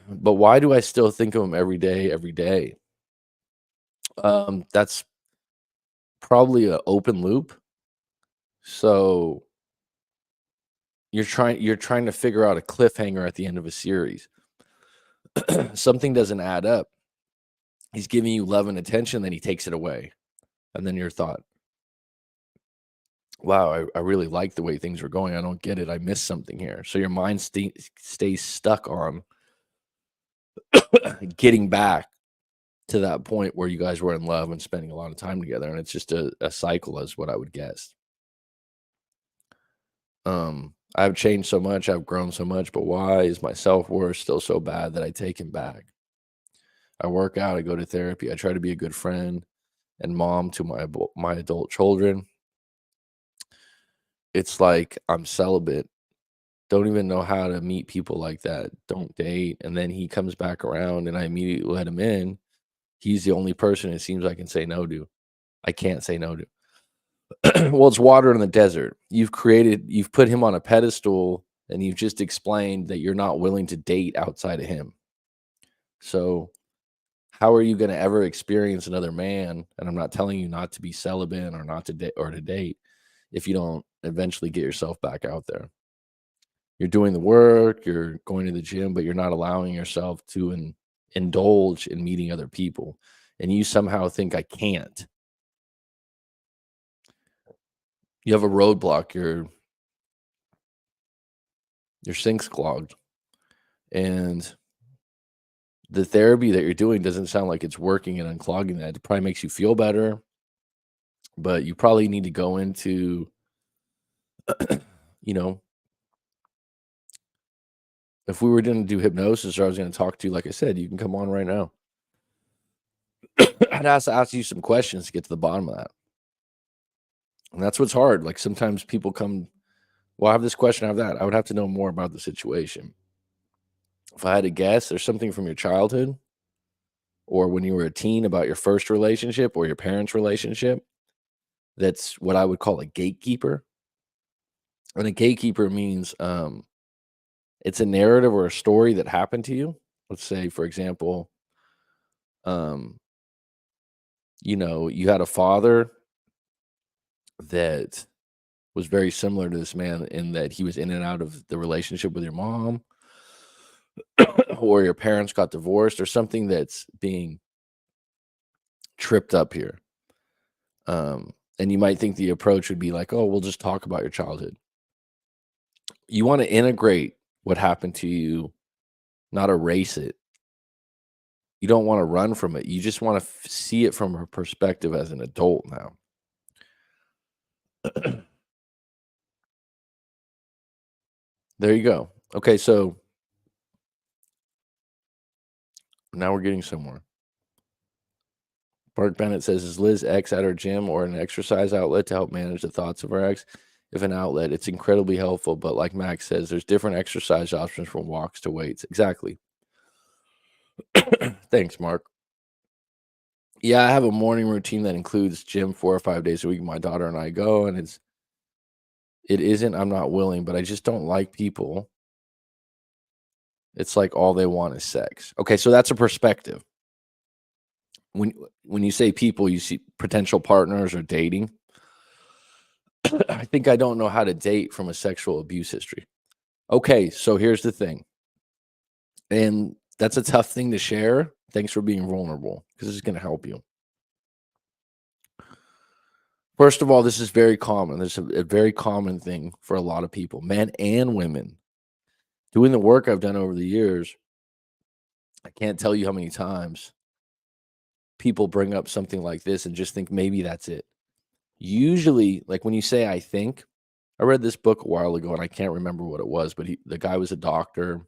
But why do I still think of him every day, every day? That's probably an open loop. So you're trying to figure out a cliffhanger at the end of a series. Something doesn't add up. He's giving you love and attention, then he takes it away. And then your thought, wow, I really like the way things are going. I don't get it. I missed something here. So your mind stays stuck on getting back to that point where you guys were in love and spending a lot of time together. And it's just a cycle, is what I would guess. I've changed so much, I've grown so much, but why is my self-worth still so bad that I take him back? I work out, I go to therapy, I try to be a good friend and mom to my adult children. It's like I'm celibate, don't even know how to meet people like that, don't date, and then he comes back around and I immediately let him in. He's the only person it seems I can say no to. I can't say no to. Well, it's water in the desert. You've put him on a pedestal and you've just explained that you're not willing to date outside of him. So, how are you going to ever experience another man? And I'm not telling you not to be celibate or not to date or to date if you don't eventually get yourself back out there. You're doing the work, you're going to the gym, but you're not allowing yourself to indulge in meeting other people. And you somehow think I can't. You have a roadblock, your sink's clogged. And the therapy that you're doing doesn't sound like it's working and unclogging that. It probably makes you feel better, but you probably need to go into, you know, if we were going to do hypnosis or I was going to talk to you, like I said, you can come on right now. I'd have to ask you some questions to get to the bottom of that. And that's what's hard. Like sometimes people come, well, I have this question, I have that. I would have to know more about the situation. If I had to guess, there's something from your childhood or when you were a teen about your first relationship or your parents' relationship, that's what I would call a gatekeeper. And a gatekeeper means it's a narrative or a story that happened to you. Let's say, for example, um, you had a father that was very similar to this man in that he was in and out of the relationship with your mom, or your parents got divorced, or something that's being tripped up here. And you might think the approach would be like, oh, we'll just talk about your childhood. You want to integrate what happened to you, not erase it. You don't want to run from it. You just want to see it from a perspective as an adult now. There you go. Okay, so now we're getting somewhere. Mark Bennett says, is Liz ex at her gym or an exercise outlet to help manage the thoughts of her ex? If an outlet, it's incredibly helpful. But like Max says, there's different exercise options from walks to weights. Exactly. Thanks, Mark. Yeah, I have a morning routine that includes gym 4 or 5 days a week. My daughter and I go, and it isn't I'm not willing, but I just don't like people. It's like all they want is sex. Okay, so that's a perspective. When you say people, you see potential partners or dating. I think I don't know how to date from a sexual abuse history. Okay, so here's the thing. And that's a tough thing to share. Thanks for being vulnerable because it's going to help you. First of all, this is very common. This is a very common thing for a lot of people, men and women. Doing the work I've done over the years, I can't tell you how many times people bring up something like this and just think maybe that's it. Usually, like when you say I think, I read this book a while ago and I can't remember what it was, but the guy was a doctor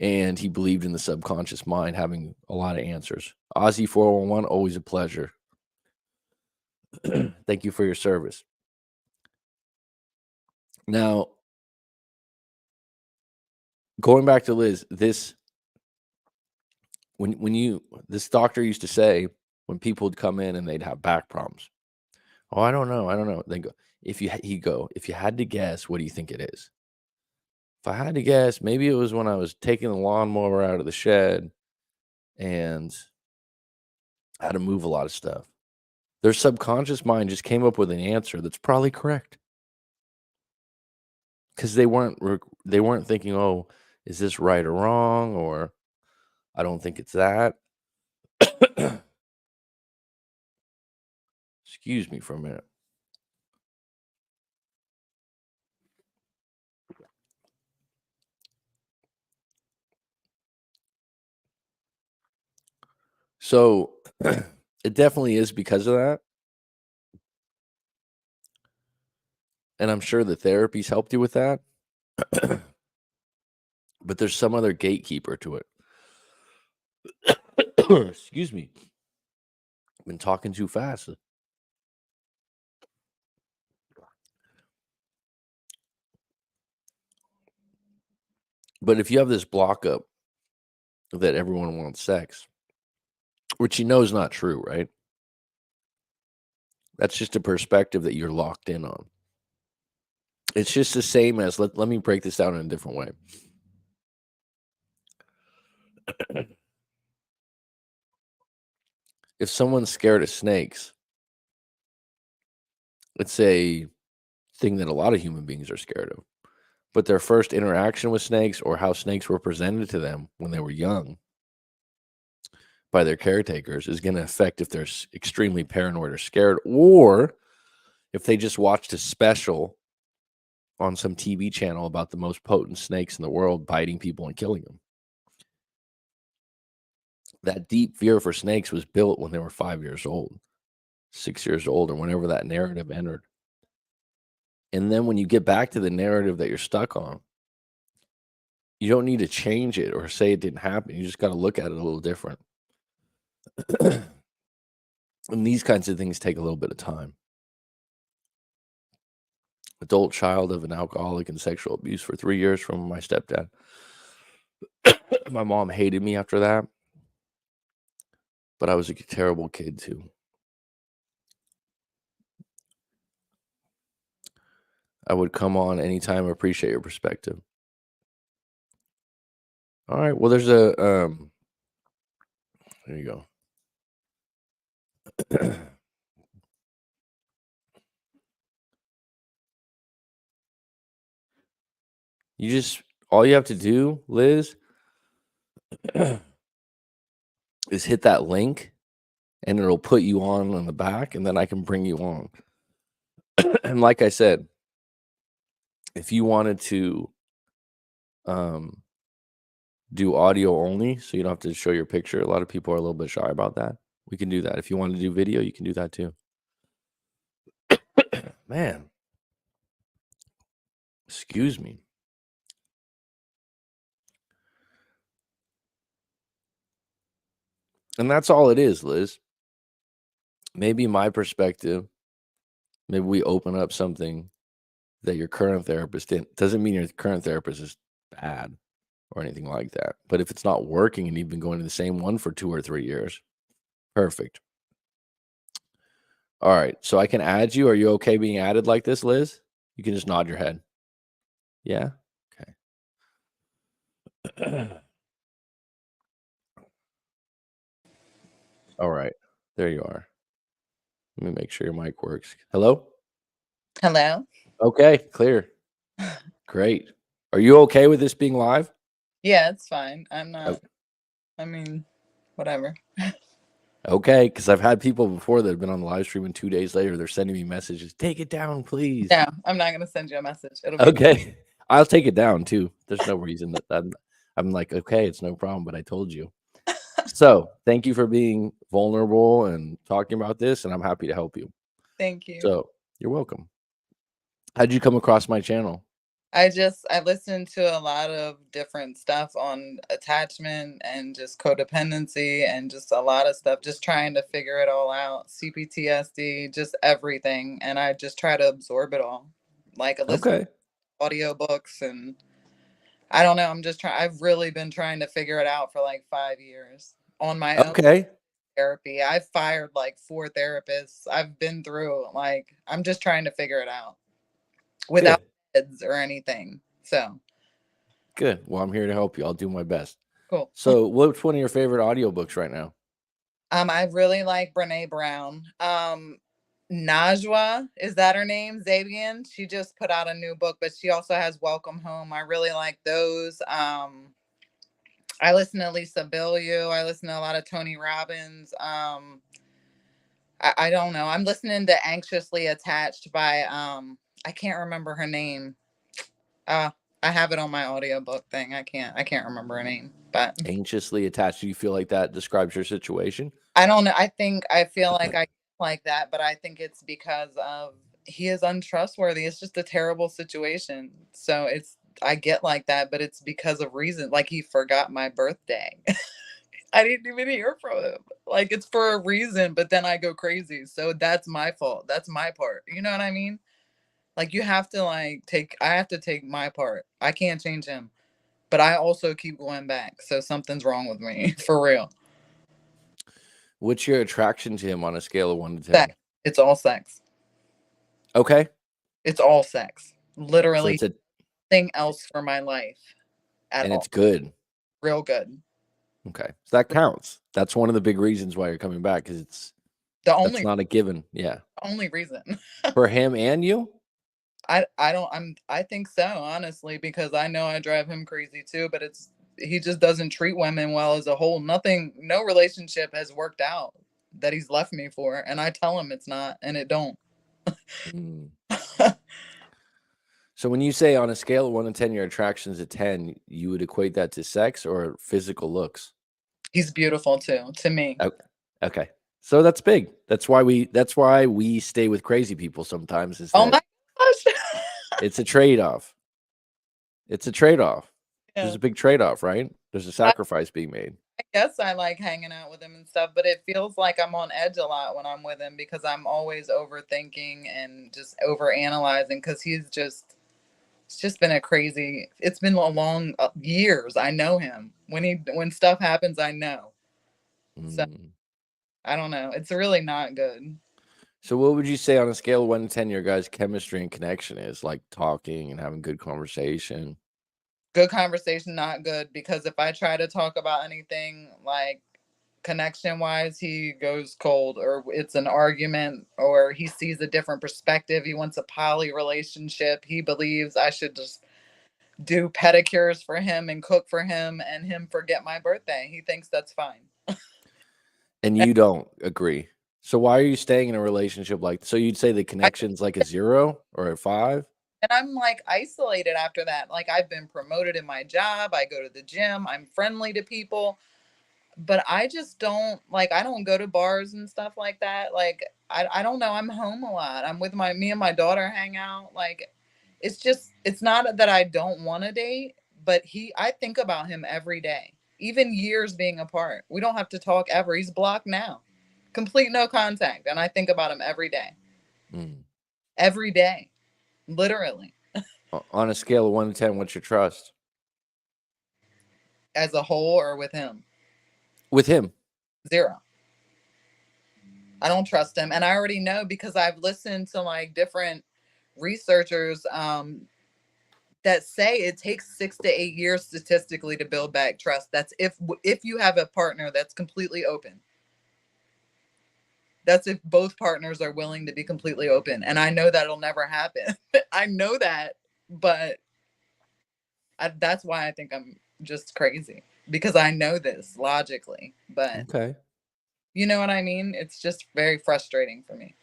and he believed in the subconscious mind having a lot of answers. Ozzy 411, always a pleasure. Thank you for your service. Now, going back to Liz, this this doctor used to say when people would come in and they'd have back problems. Oh, I don't know. They go, if you had to guess, what do you think it is? If I had to guess, maybe it was when I was taking the lawnmower out of the shed and I had to move a lot of stuff. Their subconscious mind just came up with an answer that's probably correct because they weren't thinking, oh, is this right or wrong, or I don't think it's that. Excuse me for a minute. So it definitely is because of that. And I'm sure the therapies helped you with that. But there's some other gatekeeper to it. Excuse me. I've been talking too fast. But if you have this block up that everyone wants sex, which you know is not true, right? That's just a perspective that you're locked in on. It's just the same as let me break this down in a different way. If someone's scared of snakes, it's a thing that a lot of human beings are scared of. But their first interaction with snakes or how snakes were presented to them when they were young by their caretakers is going to affect if they're extremely paranoid or scared, or if they just watched a special on some TV channel about the most potent snakes in the world biting people and killing them. That deep fear for snakes was built when they were 5 years old, 6 years old, or whenever that narrative entered. And then when you get back to the narrative that you're stuck on, you don't need to change it or say it didn't happen. You just got to look at it a little different. And these kinds of things take a little bit of time. Adult child of an alcoholic and sexual abuse for 3 years from my stepdad. My mom hated me after that. but I was a terrible kid too. I would come on anytime, appreciate your perspective. All right, well, there's a, there you go. You just all you have to do, Liz, is hit that link, and it'll put you on the back, and then I can bring you on. And like I said, if you wanted to, um, do audio only, so you don't have to show your picture, a lot of people are a little bit shy about that. We can do that. If you want to do video, you can do that too. Man, excuse me. And that's all it is, Liz. Maybe my perspective, maybe we open up something that your current therapist didn't. Doesn't mean your current therapist is bad or anything like that. But if it's not working and you've been going to the same one for 2 or 3 years, perfect. All right. So I can add you. Are you okay being added like this, Liz? You can just nod your head. Yeah? Okay. All right. There you are. Let me make sure your mic works. Hello? Hello? Okay, clear. Great. Are you okay with this being live? Yeah, it's fine. O- I mean, whatever. Okay, because I've had people before that have been on the live stream and 2 days later they're sending me messages. Take it down, please. No, I'm not going to send you a message. It'll be Okay. I'll take it down too. There's no reason that I'm like, okay, it's no problem, but I told you. So thank you for being vulnerable and talking about this, and I'm happy to help you. Thank you. So you're welcome. How'd you come across my channel? I listened to a lot of different stuff on attachment and just codependency and just a lot of stuff, just trying to figure it all out. CPTSD, just everything. And I just try to absorb it all. Like I listen Okay. to audiobooks and I don't know. I've really been trying to figure it out for like 5 years on my own. Okay. Therapy. I've fired like 4 therapists. I've been through like I'm just trying to figure it out without Good. kids or anything. So, Good. Well, I'm here to help you. I'll do my best. cool. So what's one of your favorite audiobooks right now? I really like Brene Brown. Najwa, is that her name? Zabian. She just put out a new book, but she also has Welcome Home. I really like those. I listen to Lisa Bilyeu. I listen to a lot of Tony Robbins. I don't know. I'm listening to Anxiously Attached by I can't remember her name. Uh I have it on my audiobook thing. I can't remember her name. But Anxiously attached. Do you feel like that describes your situation? I don't know. I feel like I like that, but I think it's because of he is untrustworthy. It's just a terrible situation. So it's I get like that, but it's because of reason. Like he forgot my birthday. I didn't even hear from him. Like it's for a reason, but then I go crazy. So that's my fault. That's my part. You know what I mean? Like you have to I have to take my part. I can't change him. But I also keep going back. So something's wrong with me. For real. What's your attraction to him on a scale of 1 to Sex. 10? It's all sex. Okay. It's all sex. So Literally it's a nothing else for my life at and it's all. good. Real good. Okay. So that counts. That's one of the big reasons why you're coming back because The that's only not a given. Yeah. only reason. For him and you? I don't I think so, honestly, because I know I drive him crazy too, but it's he just doesn't treat women well as a whole. No relationship has worked out that he's left me for, and I tell him it's not and it don't. Mm. So when you say on a scale of 1 to 10, your attraction's a 10, you would equate that to sex or physical looks? He's beautiful too, to me. Oh, okay. So that's big. That's why we stay with crazy people sometimes is Oh that my gosh. it's a trade-off. It's a trade-off. There's Yeah. a big trade-off, right? There's a sacrifice being made. I guess I like hanging out with him and stuff, but it feels like I'm on edge a lot when I'm with him because I'm always overthinking and just over analyzing because it's just been it's been a long years. I know him. When stuff happens, I know. So Mm. I don't know. It's really not good. So what would you say on a scale of 1 to 10 your guys' chemistry and connection is, like talking and having good conversation? Good conversation, not good, because if I try to talk about anything like connection wise, he goes cold, or it's an argument, or he sees a different perspective. He wants a poly relationship. He believes I should just do pedicures for him and cook for him and him forget my birthday. He thinks that's fine. And you don't agree. So why are you staying in a relationship like so you'd say the I, connection's like a 0 or a 5? and I'm like isolated after that. Like I've been promoted in my job. I go to the gym. I'm friendly to people. But I just don't like, I don't go to bars and stuff like that. Like I don't know, I'm home a lot. I'm with my me and my daughter hang out. Like it's just, it's not that I don't want to date, but I think about him every day. Even years being apart. We don't have to talk ever. He's blocked now. Complete no contact, and I think about him every day. Mm. Every day. Literally. On a scale of 1 to 10, what's your trust? As a whole or with him. With him? Zero. I don't trust him. And I already know because I've listened to like different researchers that say it takes 6 to 8 years statistically to build back trust. That's if you have a partner that's completely open. That's if both partners are willing to be completely open. And I know that'll never happen. I know that, but that's why I think I'm just crazy because I know this logically. But Okay. you know what I mean? It's just very frustrating for me.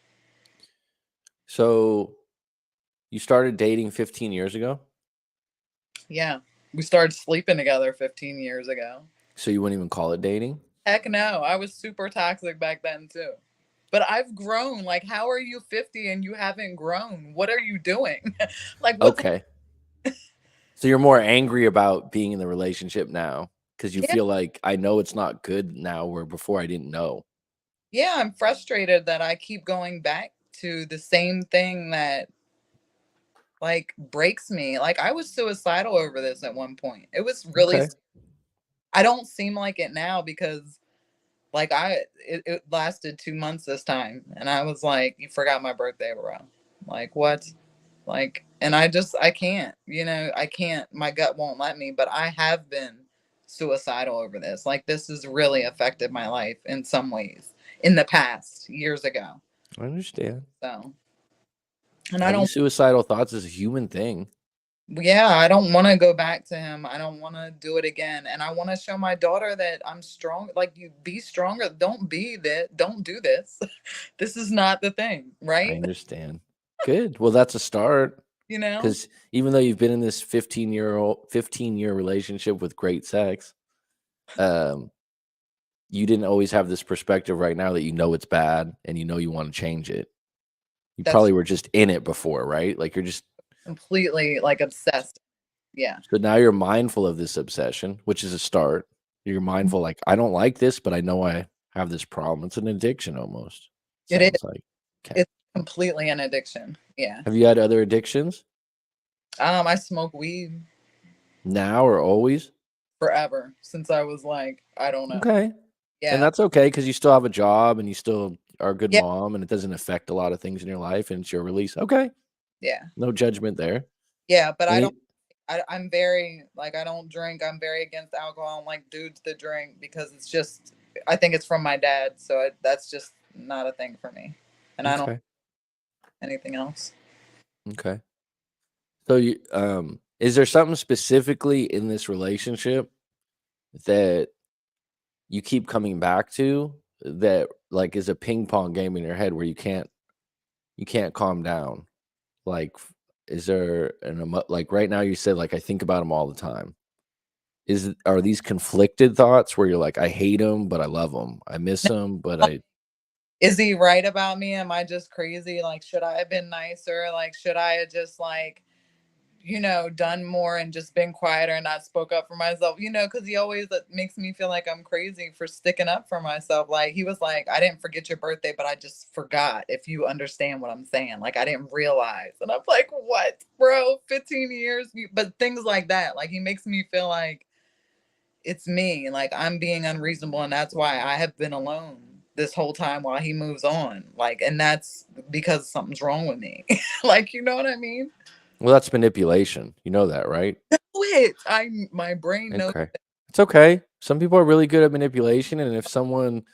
So you started dating 15 years ago? Yeah. We started sleeping together 15 years ago. So you wouldn't even call it dating? Heck no. I was super toxic back then too. But I've grown. Like, how are you 50 and you haven't grown? What are you doing? Like, what's, Okay. So you're more angry about being in the relationship now because you yeah, feel like I know it's not good now where before I didn't know. yeah, I'm frustrated that I keep going back to the same thing that like breaks me. Like, I was suicidal over this at one point. It was really, Okay. I don't seem like it now because like it lasted 2 months this time. And I was like, you forgot my birthday, bro. Like, what? Like, and I can't, I can't, my gut won't let me, but I have been suicidal over this. Like, this has really affected my life in some ways in the past years ago. I understand. So, and I Having don't, suicidal thoughts is a human thing. yeah, I don't want to go back to him. I don't want to do it again. And I want to show my daughter that I'm strong. Like, you be stronger. Don't be that. Don't do this. This is not the thing, I right? understand. Good. Well, that's a start. You know? Because even though you've been in this 15-year relationship with great sex, um, you didn't always have this perspective right now that you know it's bad and you know you want to change it. You That's probably were just in it before, right? Like you're just completely like obsessed. Yeah. so now you're mindful of this obsession, which is a start. You're mindful, like I don't like this, but I know I have this problem. It's an addiction almost. It is. Sounds like. Okay. It's completely an addiction. Yeah. Have you had other addictions I smoke weed now or always? forever since I was like, I don't know. Okay. And Yeah. that's okay because you still have a job and you still are a good Yeah. mom and it doesn't affect a lot of things in your life and it's your release. Okay. Yeah. No judgment there. Yeah. But I Any don't, I'm very, like, I don't drink. I'm very against alcohol. I don't like dudes that drink because it's just, I think it's from my dad. So that's just not a thing for me. And I don't okay. anything else. Okay. So you is there something specifically in this relationship that you keep coming back to that like is a ping pong game in your head where you can't calm down? Like is there like right now you said like I think about them all the time. Are these conflicted thoughts where you're like I hate him but I love him. I miss him but I Is he right about me? Am I just crazy? Like, should I have been nicer? Like, should I have just like, done more and just been quieter and not spoke up for myself, because he always makes me feel like I'm crazy for sticking up for myself. Like, he was like, I didn't forget your birthday, but I just forgot, if you understand what I'm saying. Like, I didn't realize. And I'm like, what, bro? 15 years? But things like that. Like, he makes me feel like it's me. Like, I'm being unreasonable and that's why I have been alone. this whole time while he moves on. Like, and that's because something's wrong with me. Like, you know what I mean? Well, that's manipulation. You know that, right? Wait, my brain knows. Okay. It's okay. Some people are really good at manipulation, and if someone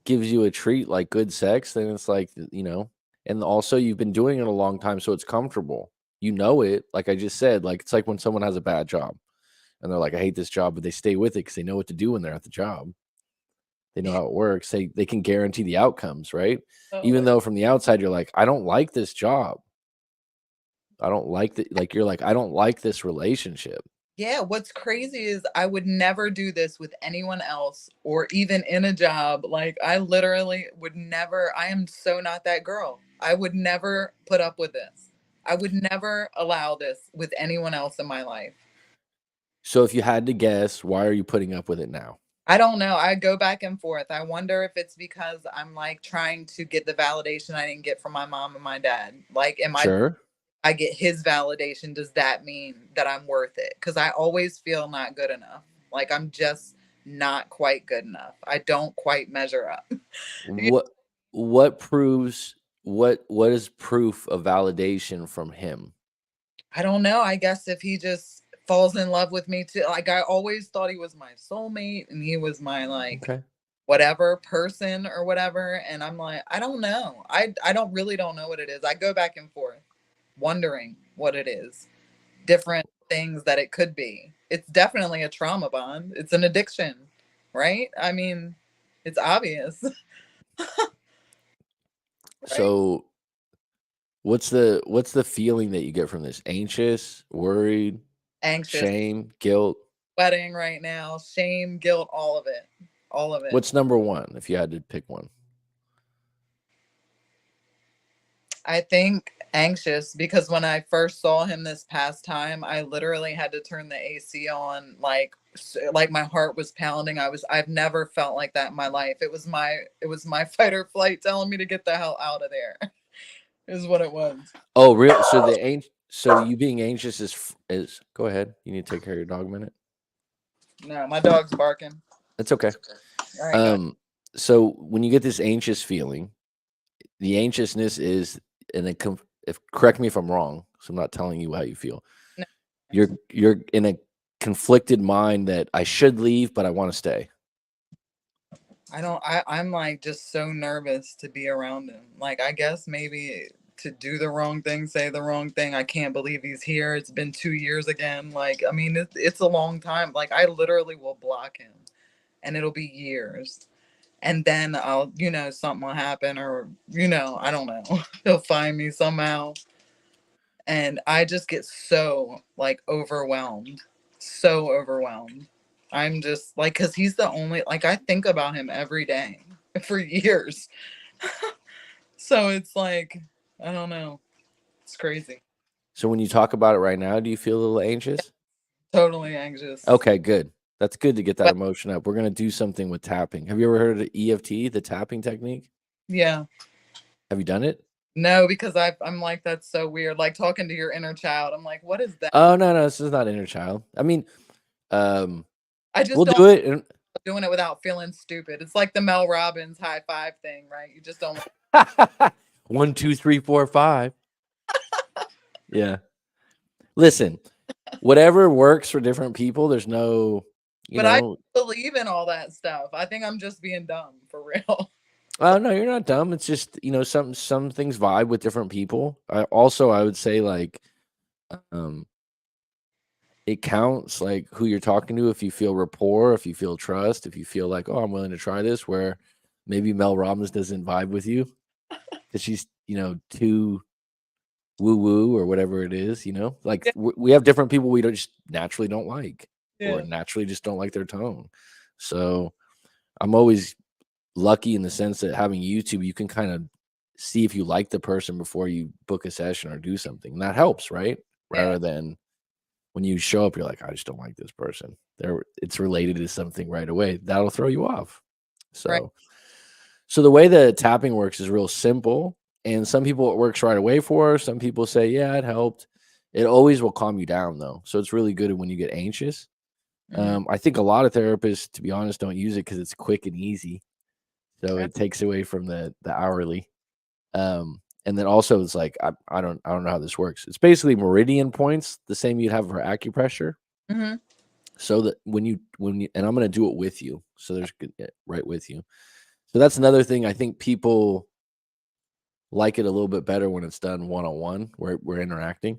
gives you a treat like good sex, then it's like, and also you've been doing it a long time, so it's comfortable. You know it. Like I just said, like it's like when someone has a bad job and they're like, I hate this job, but they stay with it because they know what to do when they're at the job. They know how it works. They can guarantee the outcomes, right? Oh, Even though from the outside you're like, I don't like this job. I don't like that. Like you're like, I don't like this relationship. yeah, what's crazy is I would never do this with anyone else or even in a job. Like, I literally would never, I am so not that girl. I would never put up with this. I would never allow this with anyone else in my life. So if you had to guess, why are you putting up with it now? I don't know. I go back and forth. I wonder if it's because I'm like trying to get the validation I didn't get from my mom and my dad. Like, am Sure. I get his validation? Does that mean that I'm worth it? Because I always feel not good enough. Like, I'm just not quite good enough. I don't quite measure up. You- What what proves what is proof of validation from him? I don't know. I guess if he just falls in love with me too. Like, I always thought he was my soulmate and he was my like Okay. whatever person or whatever. And I'm like, I don't know. I don't really don't know what it is. I go back and forth wondering what it is. Different things that it could be. It's definitely a trauma bond. It's an addiction, right? I mean, it's obvious, right? So what's the feeling that you get from this? Anxious, worried, Anxious, shame, guilt? sweating right now, shame, guilt, all of it. All of it. What's number 1 if you had to pick one? I think anxious because when I first saw him this past time, I literally had to turn the AC on like my heart was pounding. I've never felt like that in my life. It was my fight or flight telling me to get the hell out of there. Is what it was. Oh, real so you being anxious is go ahead. You need to take care of your dog a minute. No, my dog's barking. It's okay. All right, go ahead. Um so when you get this anxious feeling, the anxiousness is and it if correct me if I'm wrong, so I'm not telling you how you feel. No, You're in a conflicted mind that I should leave, but I want to stay. I don't. I'm like just so nervous to be around him. Like, I guess maybe to do the wrong thing, say the wrong thing. I can't believe he's here. It's been 2 years again. Like, I mean, it's a long time. Like, I literally will block him, and it'll be years. And then something will happen, or I don't know. He'll find me somehow, and I just get so like overwhelmed, so overwhelmed. I'm just like, because he's the only, like, I think about him every day for years. So it's like, I don't know. It's crazy. So when you talk about it right now, do you feel a little anxious? Totally anxious. Okay, good. That's good to get that But emotion up. We're gonna do something with tapping. Have you ever heard of EFT, the tapping technique? yeah, Have you done it? no, because I'm like, that's so weird. Like talking to your inner child. I'm like, what is that? Oh no, no, this is not inner child. I mean, um, I just we'll don't do it. And doing it without feeling stupid. It's like the Mel Robbins high five thing, right? You just don't. 1, 2, 3, 4, 5. Yeah. Listen, whatever works for different people. There's no, you But I know. believe in all that stuff. I think I'm just being dumb for real. Oh no, you're not dumb. It's just some things vibe with different people. I would say like, um, it counts like who you're talking to. If you feel rapport, if you feel trust, if you feel like, oh, I'm willing to try this. Where maybe Mel Robbins doesn't vibe with you because she's too woo woo or whatever it is. Like Yeah, we have different people we don't just naturally don't like or yeah, naturally just don't like their tone. So I'm always lucky in the sense that having YouTube, you can kind of see if you like the person before you book a session or do something. And that helps, right? yeah, Rather than when you show up, you're like, I just don't like this person. It's related to something right away. That'll throw you off. right. So the way the tapping works is real simple. And some people it works right away for. Some people say, yeah, it helped. It always will calm you down though. So it's really good when you get anxious. Mhm. I think a lot of therapists, to be honest, don't use it because it's quick and easy. So it takes away from the hourly. And then also it's like I don't know how this works. It's basically meridian points, the same you'd have for acupressure. Mhm. So that when you and I'm gonna do it with you. So there's right with you. So that's another thing I think people like it a little bit better when it's done one on one, where we're interacting,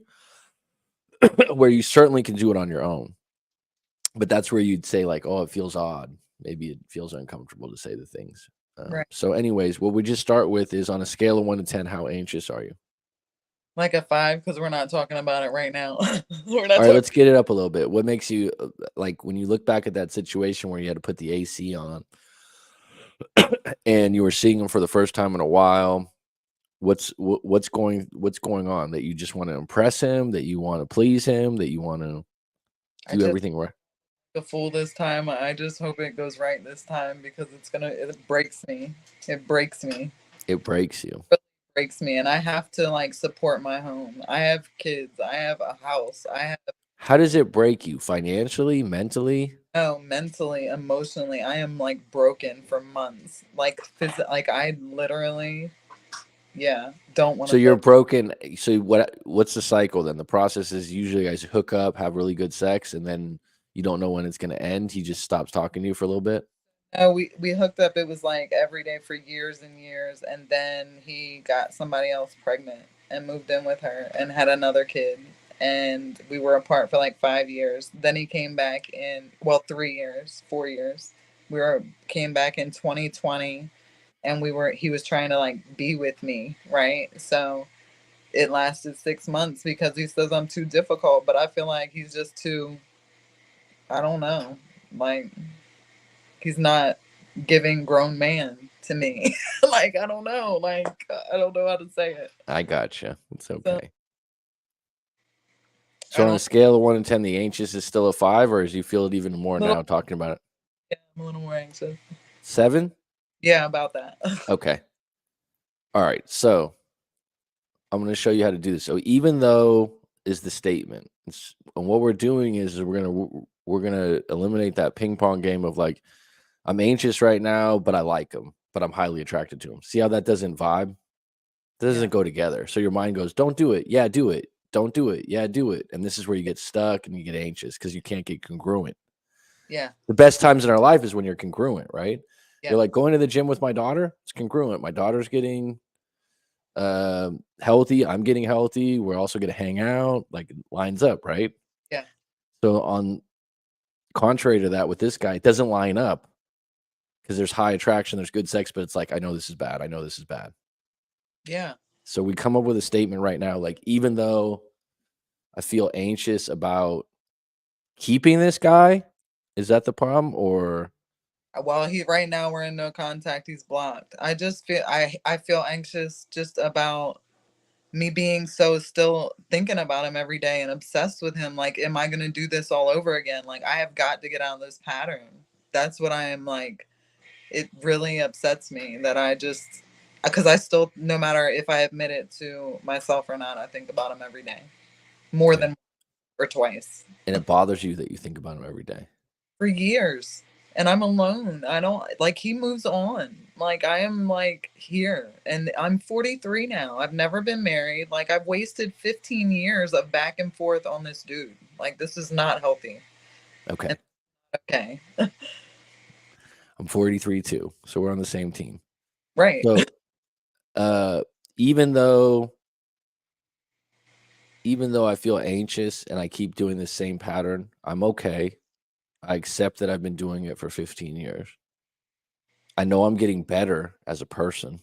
where you certainly can do it on your own. But that's where you'd say like, oh, it feels odd. Maybe it feels uncomfortable to say the things. Right. So, anyways, what we just start with is on a scale of 1 to 10, how anxious are you? Like a 5 because we're not talking about it right now. We're All not right, talking. let's get it up a little bit. What makes you like when you look back at that situation where you had to put the AC on and you were seeing him for the first time in a while? What's going on that you just want to impress him, that you want to please him, that you want to I do just everything right? the fool this time. I just hope it goes right this time because it breaks me. It breaks me. It breaks you. Really breaks me, and I have to like support my home. I have kids. I have a house. I have How does it break you financially, mentally? no mentally, emotionally. I am like broken for months. Like I literally, yeah, don't want So to you're live. broken. So what's the cycle then? The process is usually guys hook up, have really good sex, and then you don't know when it's going to end. He just stops talking to you for a little bit. No, we hooked up. It was like every day for years and years, and then he got somebody else pregnant and moved in with her and had another kid. And we were apart for like 5 years. Then he came back in 3 years, 4 years. We were came back in 2020, and he was trying to like be with me, right? So it lasted 6 months because he says I'm too difficult, but I feel like he's just too. I don't know, like he's not giving grown man to me. Like I don't know. Like I don't know how to say it. I gotcha. It's So okay. I So on a don't scale of 1 to 10, the anxious is still a 5, or as you feel it even more little now talking about it? yeah, I'm a little more anxious. 7? Yeah, about that. Okay. All right. So I'm going to show you how to do this. So even though is the statement, and what we're doing is we're gonna eliminate that ping pong game of like I'm anxious right now, but I like him, but I'm highly attracted to him. See how that doesn't vibe? Yeah. Doesn't go together. So your mind goes, don't do it. Yeah, do it. Don't do it. Yeah, do it. And this is where you get stuck and you get anxious because you can't get congruent. Yeah. The best times in our life is when you're congruent, right? You're Yeah. like going to the gym with my daughter. It's congruent. My daughter's getting healthy. I'm getting healthy. We're also going to hang out. Like it lines up, right? Yeah. So on contrary to that, with this guy, it doesn't line up because there's high attraction, there's good sex, but it's like I know this is bad. I know this is bad. Yeah. So we come up with a statement right now, like even though I feel anxious about keeping this guy, is that the problem? Or While he right now we're in no contact, he's blocked. I just feel I feel anxious just about me being so still thinking about him every day and obsessed with him. Like, am I gonna do this all over again? Like I have got to get out of this pattern. That's what I am like. It really upsets me that I just because I still, no matter if I admit it to myself or not, I think about him every day more okay, than or twice and it bothers you that you think about him every day. for years. And I'm alone. I don't like he moves on. Like I am like here and I'm 43 now. I've never been married. Like I've wasted 15 years of back and forth on this dude. Like this is not healthy. And Okay. okay. I'm 43 too. So we're on the same team. Right. So uh even though even though I feel anxious and I keep doing the same pattern, I'm okay. I accept that I've been doing it for 15 years. I know I'm getting better as a person.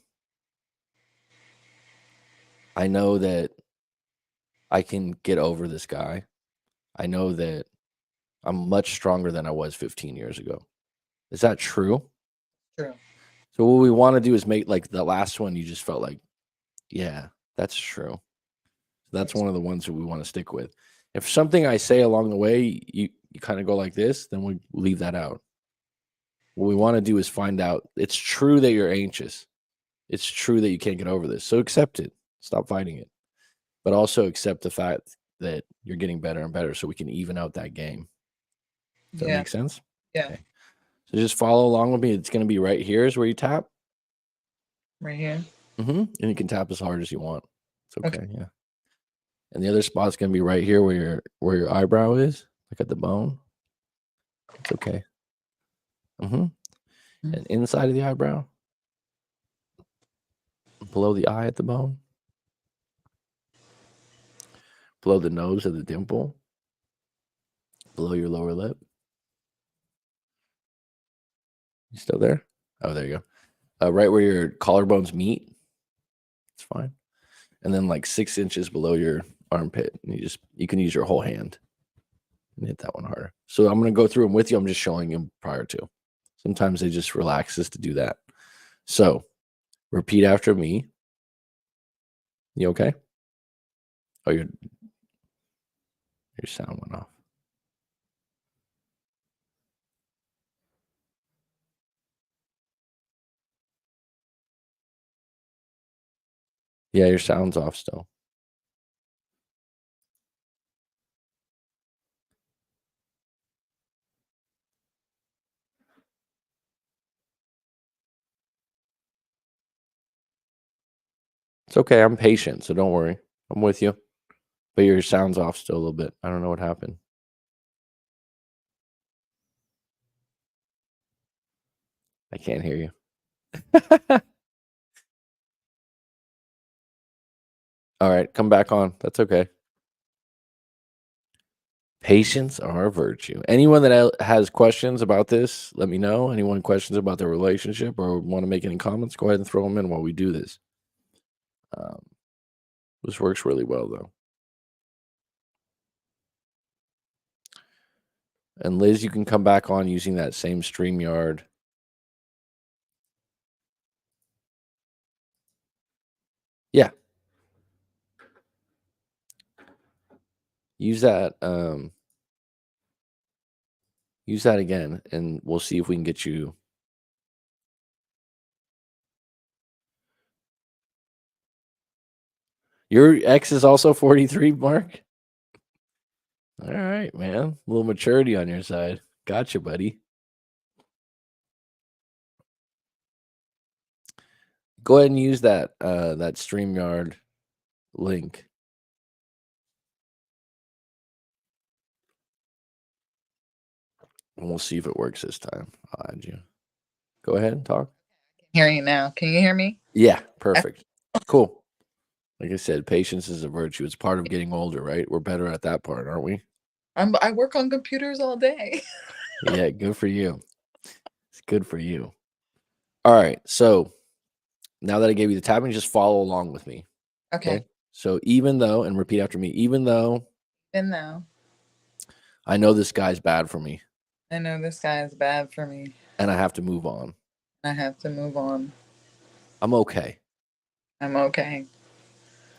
I know that I can get over this guy. I know that I'm much stronger than I was 15 years ago. Is that true? True. So what we want to do is make like the last one you just felt like, yeah, that's true. That's It's one of the ones that we want to stick with. If something I say along the way, you kind of go like this, then we leave that out. What we want to do is find out it's true that you're anxious. It's true that you can't get over this. So accept it. Stop fighting it. But also accept the fact that you're getting better and better so we can even out that game. Does that yeah. make sense? Yeah. Okay. So just follow along with me. It's going to be right here is where you tap. Right here. And you can tap as hard as you want. It's Okay. okay. Yeah. And the other spot's gonna be right here where your eyebrow is, like at the bone. It's okay. Mm. And inside of the eyebrow, below the eye at the bone, below the nose at the dimple, below your lower lip. You still there? Oh, there you go. Right where your collarbones meet. It's fine. And then like 6 inches below your armpit. And you can use your whole hand and hit that one harder. So I'm gonna go through them with you. I'm just showing you prior to. Sometimes they just relax us to do that. So repeat after me. You okay? Oh, your sound went off. Yeah, your sound's off still. It's okay. I'm patient, so don't worry. I'm with you. But your sound's off still a little bit. I don't know what happened. I can't hear you. All right, come back on. That's okay. Patience are a virtue. Anyone that has questions about this, let me know. Anyone questions about their relationship or want to make any comments, go ahead and throw them in while we do this. Um, this works really well, though. And Liz, you can come back on using that same StreamYard. Yeah. Use that. Use that again, and we'll see if we can get you. Your ex is also 43, Mark? All right, man. A little maturity on your side. Gotcha, buddy. Go ahead and use that that StreamYard link. And we'll see if it works this time. I'll add you. Go ahead and talk. Hear you now. Can you hear me? Yeah, perfect. Cool. Like I said, patience is a virtue. It's part of getting older, right? We're better at that part, aren't we? I work on computers all day. Yeah, good for you. It's good for you. All right. So now that I gave you the tapping, just follow along with me. Okay. So even though, and repeat after me, even though And now I know this guy's bad for me I know this guy is bad for me. and I have to move on, I have to move on. I'm okay. I'm okay.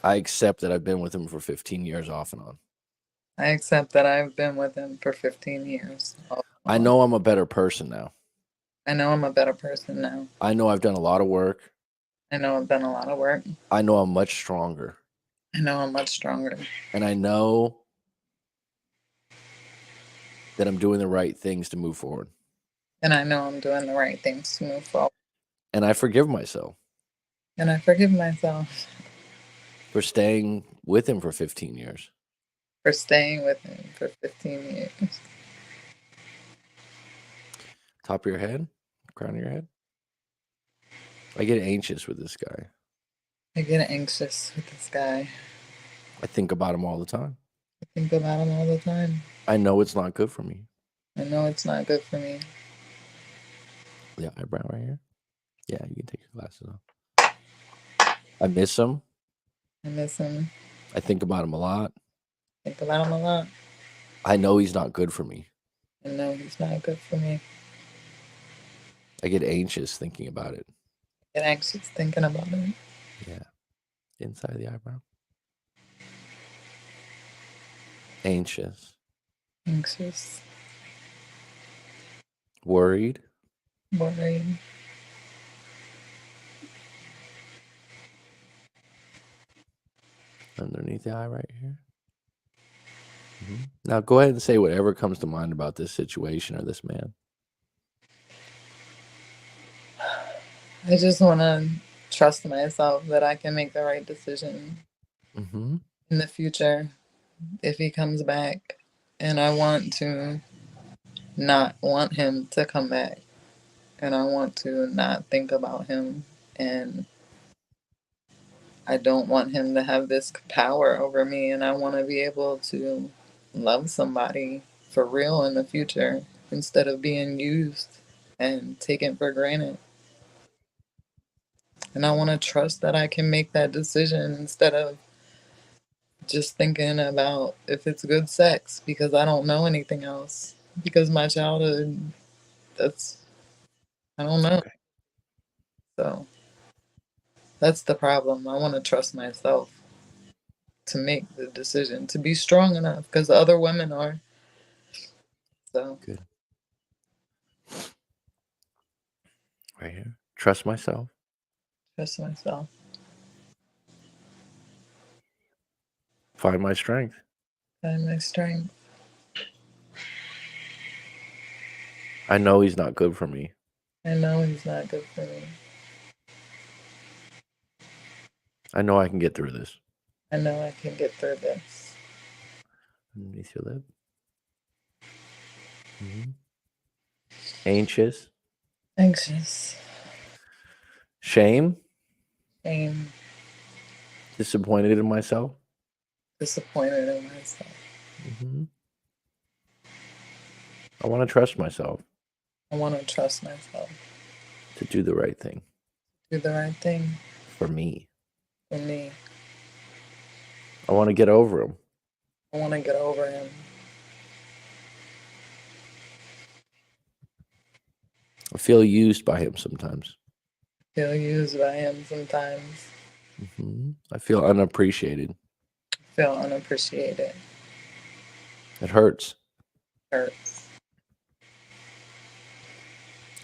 I accept that I've been with him for 15 years off and on. I accept that I've been with him for 15 years. I know I'm a better person now. I know I'm a better person now. I know I've done a lot of work. I know I've done a lot of work. I know I'm much stronger. I know I'm much stronger. And I know that I'm doing the right things to move forward. And I know I'm doing the right things to move forward. And I forgive myself And I forgive myself for staying with him for 15 years. for staying with him for 15 years. Top of your head, crown of your head. I get anxious with this guy. I get anxious with this guy. I think about him all the time. I think about him all the time. I know it's not good for me. I know it's not good for me. The eyebrow right here. Yeah, you can take your glasses off. I miss him. I miss him. I think about him a lot. Think about him a lot. I know he's not good for me. I know he's not good for me. I get anxious thinking about it. I get anxious thinking about it. Yeah. Inside of the eyebrow. Anxious. Anxious. Worried. Worried. Underneath the eye right here. Now go ahead and say whatever comes to mind about this situation or this man. I just want to trust myself that I can make the right decision Mhm. in the future if he comes back. And I want to not want him to come back. And I want to not think about him. And I don't want him to have this power over me. And I want to be able to love somebody for real in the future instead of being used and taken for granted. And I want to trust that I can make that decision instead of just thinking about if it's good sex because I don't know anything else. Because my childhood, that's, I don't know. Okay, So that's the problem. I want to trust myself to make the decision, to be strong enough because other women are. So good. Right here. Trust myself. trust myself. Find my strength. Find my strength. I know he's not good for me. I know he's not good for me. I know I can get through this. I know I can get through this. Underneath your lip. Anxious. Anxious. Shame. Shame. Disappointed in myself. Disappointed in myself. I want to trust myself I want to trust myself. to do the right thing Do the right thing for me. for me. I want to get over him. I want to get over him. I feel used by him sometimes. Feel used by him sometimes. I feel unappreciated. Feel unappreciated. It hurts. Hurts.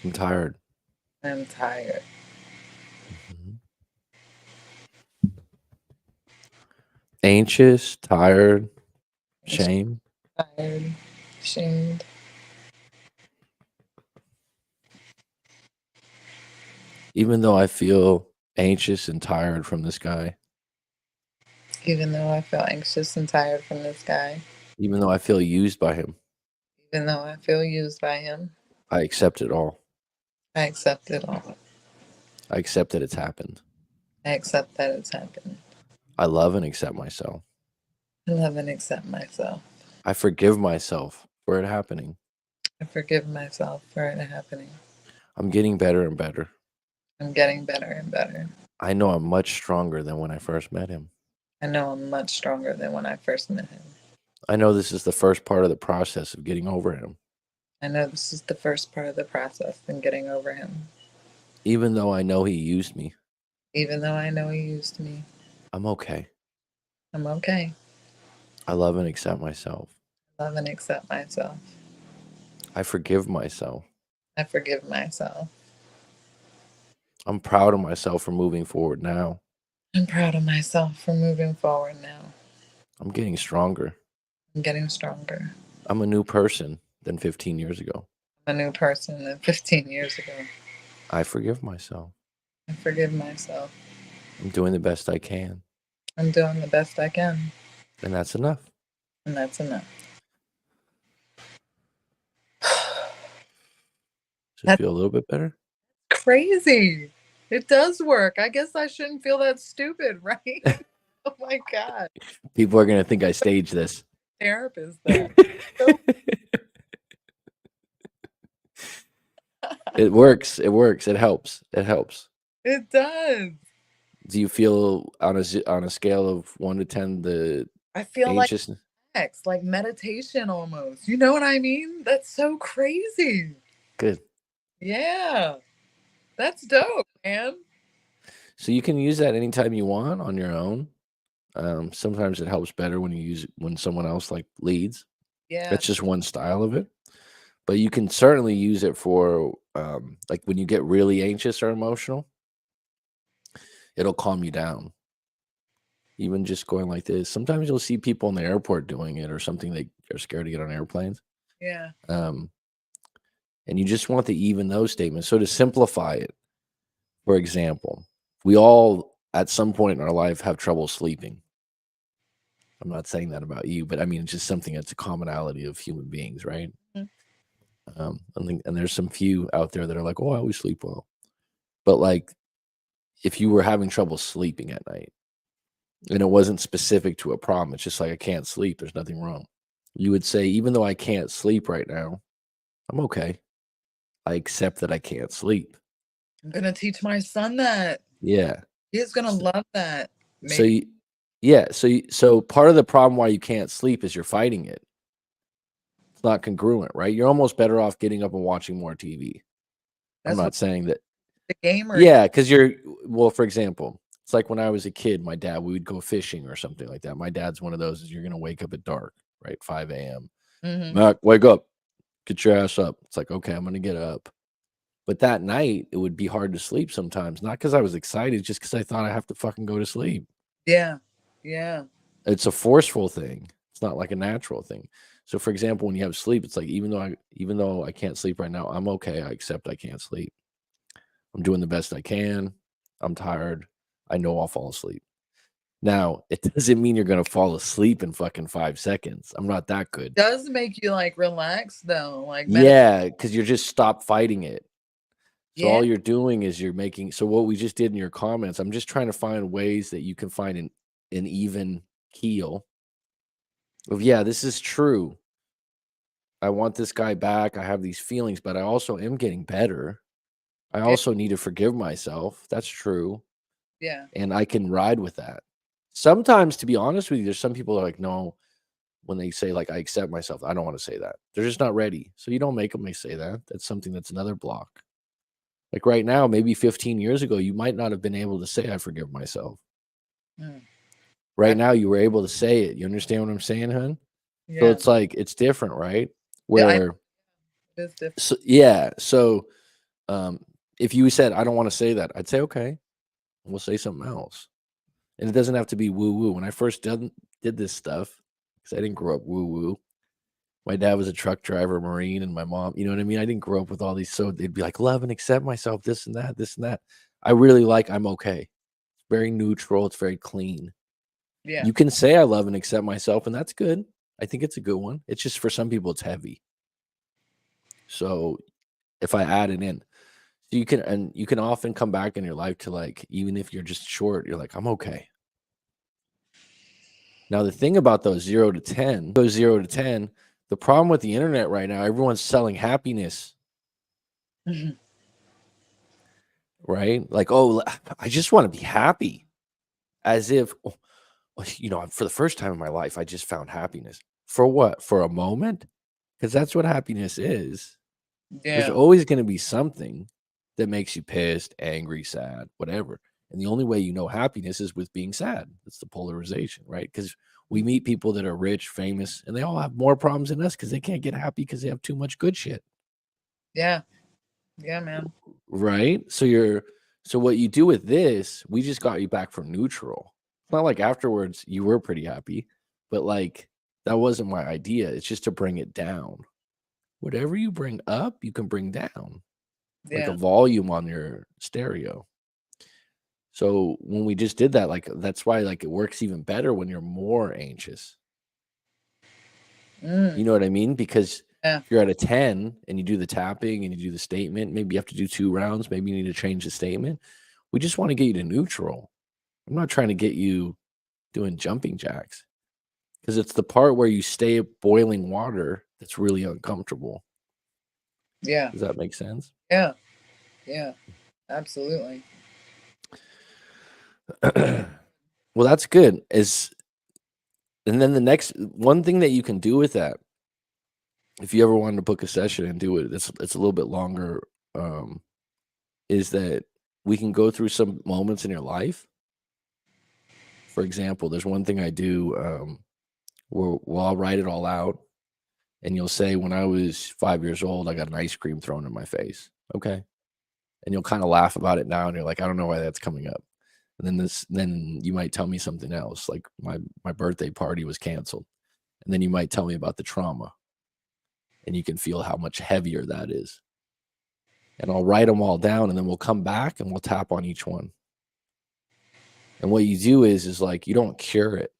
I'm tired. I'm tired. Anxious, tired, shame. Tired. Shamed. Even though I feel anxious and tired from this guy, Even though I feel anxious and tired from this guy. even though I feel used by him, Even though I feel used by him. I accept it all. I accept it all. I accept that it's happened. I accept that it's happened. I love and accept myself. I love and accept myself. I forgive myself for it happening. I forgive myself for it happening. I'm getting better and better. I'm getting better and better. I know I'm much stronger than when I first met him. I know I'm much stronger than when I first met him. I know this is the first part of the process of getting over him. I know this is the first part of the process in getting over him. Even though I know he used me, Even though I know he used me, I'm okay. I'm okay. I love and accept myself. Love and accept myself. I forgive myself. I forgive myself. I'm proud of myself for moving forward now. I'm proud of myself for moving forward now. I'm getting stronger. I'm getting stronger. I'm a new person than 15 years ago. I'm a new person than 15 years ago. I forgive myself. I forgive myself. I'm doing the best I can. I'm doing the best I can. And that's enough. And that's enough. Does it feel a little bit better? Crazy. It does work. I guess I shouldn't feel that stupid, right? Oh my God. People are going to think I staged this. Therapist though. It works. It works. It helps. It helps. It does. Do you feel on a scale of 1 to 10 the I feel anxiousness? like meditation almost. You know what I mean? That's so crazy. Good. Yeah. That's dope, man. So you can use that anytime you want on your own. Sometimes it helps better when you use it when someone else like leads. Yeah. That's just one style of it. But you can certainly use it for like when you get really anxious or emotional, it'll calm you down. Even just going like this. Sometimes you'll see people in the airport doing it or something they are scared to get on airplanes. Yeah. And you just want the even those statements. So to simplify it, for example, We all, at some point in our life, have trouble sleeping. I'm not saying that about you, but I mean, it's just something that's a commonality of human beings, right? Mm. And there's some few out there that are like, oh, I always sleep well. But like, if you were having trouble sleeping at night and it wasn't specific to a problem, it's just like, I can't sleep, there's nothing wrong. You would say, even though I can't sleep right now, I'm okay. I accept that I can't sleep. I'm gonna teach my son that. Yeah. He's gonna So, love that. so Maybe you, yeah. So part of the problem why you can't sleep is you're fighting it. It's not congruent, right? You're almost better off getting up and watching more TV. I'm that's what not saying that. the gamer. Yeah, because well, for example, it's like when I was a kid, my dad, we would go fishing or something like that. My dad's one of those is you're gonna wake up at dark, right? 5 a.m. Mhm. Mac, wake up, get your ass up. It's like, okay, I'm gonna get up. But that night, it would be hard to sleep sometimes, not because I was excited, just because I thought I have to fucking go to sleep. Yeah. Yeah. It's a forceful thing. It's not like a natural thing. So, for example, when you have sleep, it's like even though I can't sleep right now, I'm okay. I accept I can't sleep. I'm doing the best I can. I'm tired. I know I'll fall asleep. Now, it doesn't mean you're gonna fall asleep in fucking 5 seconds. I'm not that good. Does make you, like, relax, though, like, Yeah, because you're just stop fighting it. So yeah. all you're doing is you're making so what we just did in your comments, I'm just trying to find ways that you can find an even keel of, yeah, this is true. I want this guy back. I have these feelings, but I also am getting better. I Yeah. also need to forgive myself. That's true. Yeah. And I can ride with that. Sometimes, to be honest with you, there's some people that are like, no, when they say, like, I accept myself, I don't want to say that. They're just not ready. So you don't make them they say that. That's something that's another block. Like right now, maybe 15 years ago, you might not have been able to say, I forgive myself. Mm. Right I now, you were able to say it. You understand what I'm saying, hun? So yeah. it's like, it's different, right? Yeah, I Where, it is different. so yeah. So Um, if you said, "I don't wanna say that," I'd say, "Okay, we'll say something else." And it doesn't have to be woo woo. When I first did this stuff, because I didn't grow up woo woo. My dad was a truck driver, Marine, and my mom, you know what I mean? I didn't grow up with all these, so they'd be like, "Love and accept myself, this and that, this and that." I really like, "I'm okay." It's very neutral, it's very clean. Yeah. You can say, "I love and accept myself," and that's good. I think it's a good one. It's just for some people, it's heavy. So, if I add it in, so you can often come back in your life to, like, even if you're just short, you're like, "I'm okay." Now the thing about those 0 to 10, the problem with the internet right now, everyone's selling happiness, Mhm. right? Like, "Oh, I just wanna be happy." As if, "Oh, for the first time in my life, I just found happiness." For what? For a moment? Because that's what happiness is. There's Yeah. always gonna be something that makes you pissed, angry, sad, whatever. And the only way you know happiness is with being sad. It's the polarization, right? Because we meet people that are rich, famous, and they all have more problems than us because they can't get happy because they have too much good shit. Yeah. Yeah, man. Right? So what you do with this, we just got you back from neutral. It's not like afterwards you were pretty happy, but like that wasn't my idea. It's just to bring it down. Whatever you bring up, you can bring down. Like a Yeah. volume on your stereo. So when we just did that, like that's why like it works even better when you're more anxious. Mm. You know what I mean? Because Yeah. if you're at a 10 and you do the tapping and you do the statement, maybe you have to do 2 rounds, maybe you need to change the statement. We just want to get you to neutral. I'm not trying to get you doing jumping jacks because it's the part where you stay at boiling water that's really uncomfortable. Yeah. Does that make sense? Yeah. Yeah. Absolutely. Well, that's good. And then the next one thing that you can do with that, if you ever wanted to book a session and do it, it's a little bit longer. Um, is that we can go through some moments in your life. For example, there's one thing I do where well, I'll write it all out, and you'll say, "When I was 5 years old, I got an ice cream thrown in my face." Okay, and you'll kind of laugh about it now, and you're like, "I don't know why that's coming up." And then you might tell me something else, like my birthday party was canceled, and then you might tell me about the trauma, and you can feel how much heavier that is. And I'll write them all down, and then we'll come back and we'll tap on each one. And what you do is like, you don't cure it.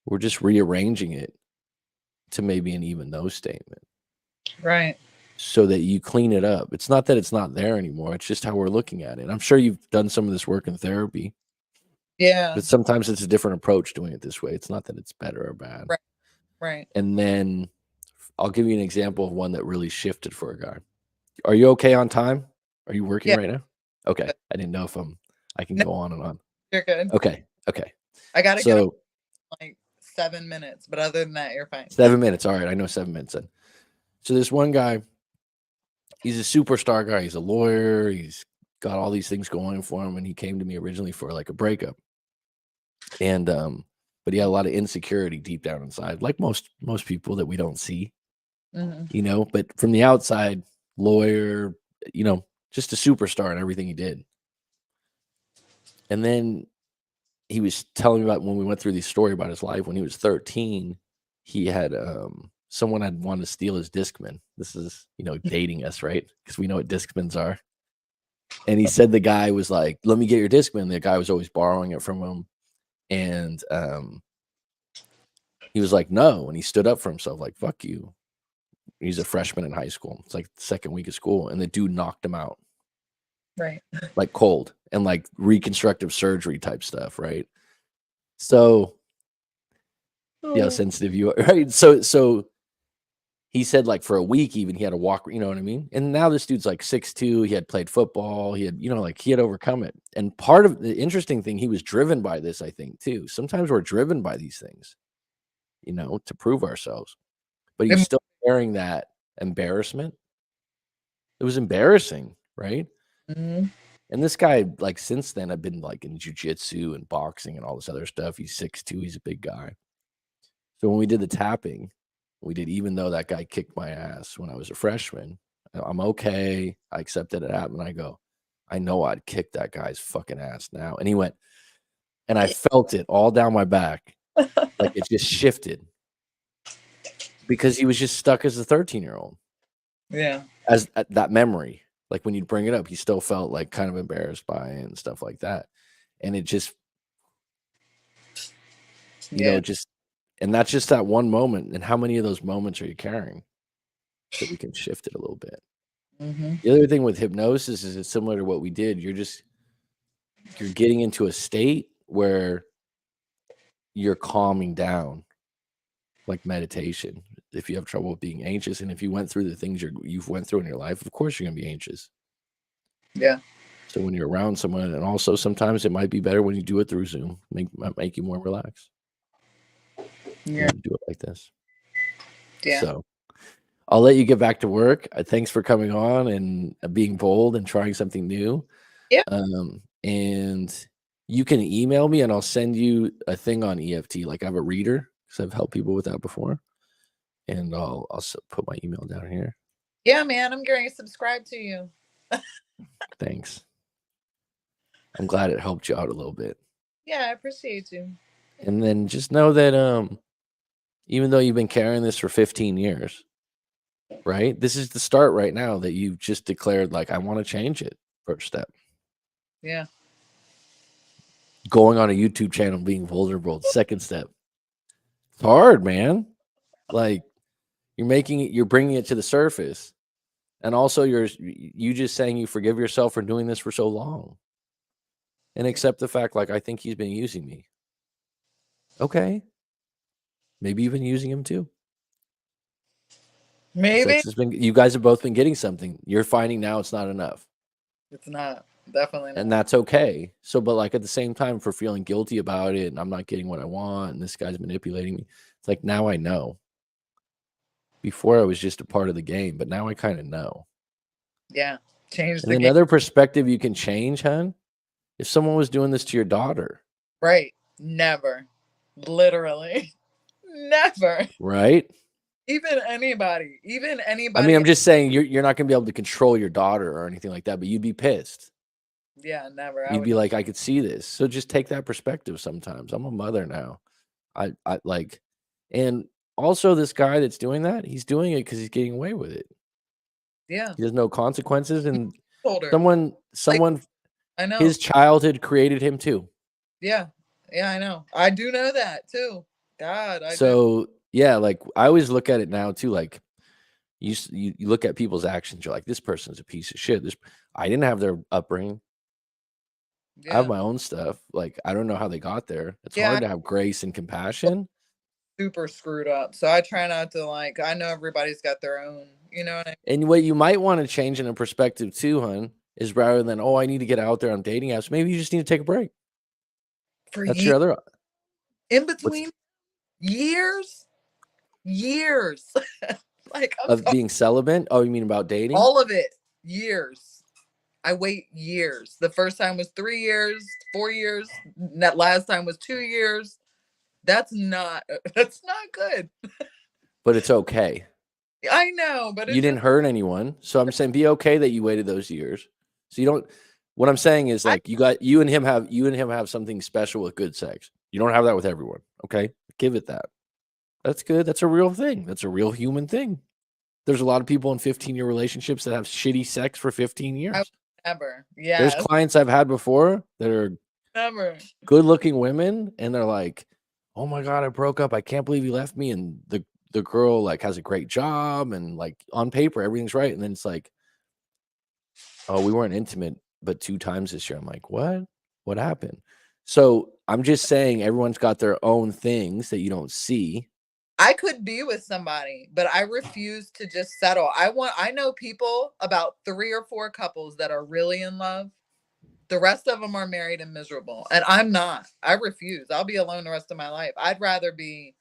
We're just rearranging it to maybe an even no statement Right. so that you clean it up. It's not that it's not there anymore. It's just how we're looking at it. I'm sure you've done some of this work in therapy, Yeah. but sometimes it's a different approach doing it this way. It's not that it's better or bad. Right. Right. And then I'll give you an example of one that really shifted for a guy. Are you okay on time? Are you working Yeah. right now? Okay. But I didn't know if I can no, go on and on. you're good. Okay. Okay. I gotta get up So in like 7 minutes, but other than that, you're fine. 7 minutes. All right. I know 7 minutes in. So this one guy, he's a superstar guy. He's a lawyer. He's got all these things going for him. And he came to me originally for like a breakup. And but he had a lot of insecurity deep down inside, like most people that we don't see, Hmm. but from the outside, lawyer, just a superstar in everything he did. And then he was telling me about when we went through the story about his life when he was 13, he had someone had wanted to steal his Discman. This is, dating us, right? Because we know what Discmans are. And he said the guy was like, "Let me get your Discman." The guy was always borrowing it from him. And he was like, "No." And he stood up for himself, like, "Fuck you." He's a freshman in high school. It's like the second week of school. And the dude knocked him out, Right. like cold, and like reconstructive surgery type stuff, right? So see how Oh. sensitive you are, right? So he said, like, for a week even, he had to walk, you know what I mean? And now this dude's like 6'2", he had played football, he had, like, he had overcome it. And part of the interesting thing, he was driven by this, I think, too. Sometimes we're driven by these things, to prove ourselves. But he's still carrying that embarrassment. It was embarrassing, right? Mhm. And this guy, like, since then, I've been, like, in jujitsu and boxing and all this other stuff. He's 6'2", he's a big guy. So when we did the tapping, we did even though that guy kicked my ass when I was a freshman, I'm okay. I accepted it happened. I go, I know I'd kick that guy's fucking ass now. And he went, and I felt it all down my back, like it just shifted because he was just stuck as a 13-year-old, Yeah. as that memory. Like when you'd bring it up, he still felt like kind of embarrassed by it and stuff like that. And it just, Yeah. just, and that's just that one moment. And how many of those moments are you carrying that we can shift it a little bit? Mhm. The other thing with hypnosis is it's similar to what we did. You're getting into a state where you're calming down, like meditation. If you have trouble with being anxious, and if you went through the things you've went through in your life, of course you're gonna be anxious. Yeah. So when you're around someone, and also sometimes it might be better when you do it through Zoom, might make you more relaxed Yeah. than to do it like this. Yeah. So I'll let you get back to work. Thanks for coming on and being bold and trying something new. Yeah. And you can email me and I'll send you a thing on EFT. Like I have a reader because I've helped people with that before. And I'll put my email down here. Yeah, man. I'm going to subscribe to you. Thanks. I'm glad it helped you out a little bit. Yeah, I appreciate you. And then just know that even though you've been carrying this for 15 years, right? This is the start right now that you've just declared, like, I want to change it. First step. Yeah. Going on a YouTube channel, being vulnerable. Second step. It's hard, man. Like you're bringing it to the surface. And also you just saying you forgive yourself for doing this for so long. And accept the fact, like, I think he's been using me. Okay. Maybe you've been using him too. Maybe. Sex has been, you guys have both been getting something. You're finding now it's not enough. It's not. Definitely And not. that's okay. So, but like at the same time, for feeling guilty about it and I'm not getting what I want and this guy's manipulating me, it's like now I know. Before I was just a part of the game, but now I kind of know. Yeah. Change And the game. another perspective you can change, hun, if someone was doing this to your daughter, Right. Never. Literally. Never. right? Even anybody. Even I mean, anybody. I'm just saying you're not going to be able to control your daughter or anything like that, but you'd be pissed. Yeah, never. I You'd would. be like, I could see this. So just take that perspective sometimes. I'm a mother now. I like, and also this guy that's doing that, he's doing it because he's getting away with it. Yeah. He has no consequences, and Older. someone Like, someone I know. his childhood created him too. Yeah. Yeah, I know. I do know that too. God, I do. So yeah, like I always look at it now too. Like you look at people's actions. You're like, this person's a piece of shit. This I didn't have their upbringing. I have Yeah. my own stuff. Like I don't know how they got there. It's Yeah, hard to have grace and compassion. super screwed up. So I try not to like I know everybody's got their own, you know what I mean? And what you might want to change in a perspective too, hun, is rather than I need to get out there on dating apps. Maybe you just need to take a break. For That's years your other. in What's between years, years. Like I'm of talking being celibate? Oh, you mean about dating? all of it. Years. I wait years. The first time was 3 years, 4 years. That last time was 2 years. That's not that's not good. But it's okay. I know, but You it's just didn't hurt anyone. So I'm saying be okay that you waited those years. So you don't what I'm saying is I like you and him have something special with good sex. You don't have that with everyone. Okay? Give it that. That's good. That's a real thing. That's a real human thing. There's a lot of people in 15-year relationships that have shitty sex for 15 I would years. never. There's Yes, clients I've had before that are never. good-looking women, and they're like, "Oh my god, I broke up. I can't believe you left me." And the girl like has a great job, and like on paper everything's right, and then it's like, "Oh, we weren't intimate, but 2 times this year." I'm like, "What? What happened?" So I'm just saying, everyone's got their own things that you don't see. I could be with somebody, but I refuse to just settle. I know people about 3 or 4 couples that are really in love. The rest of them are married and miserable. And I'm not. I refuse. I'll be alone the rest of my life. I'd rather be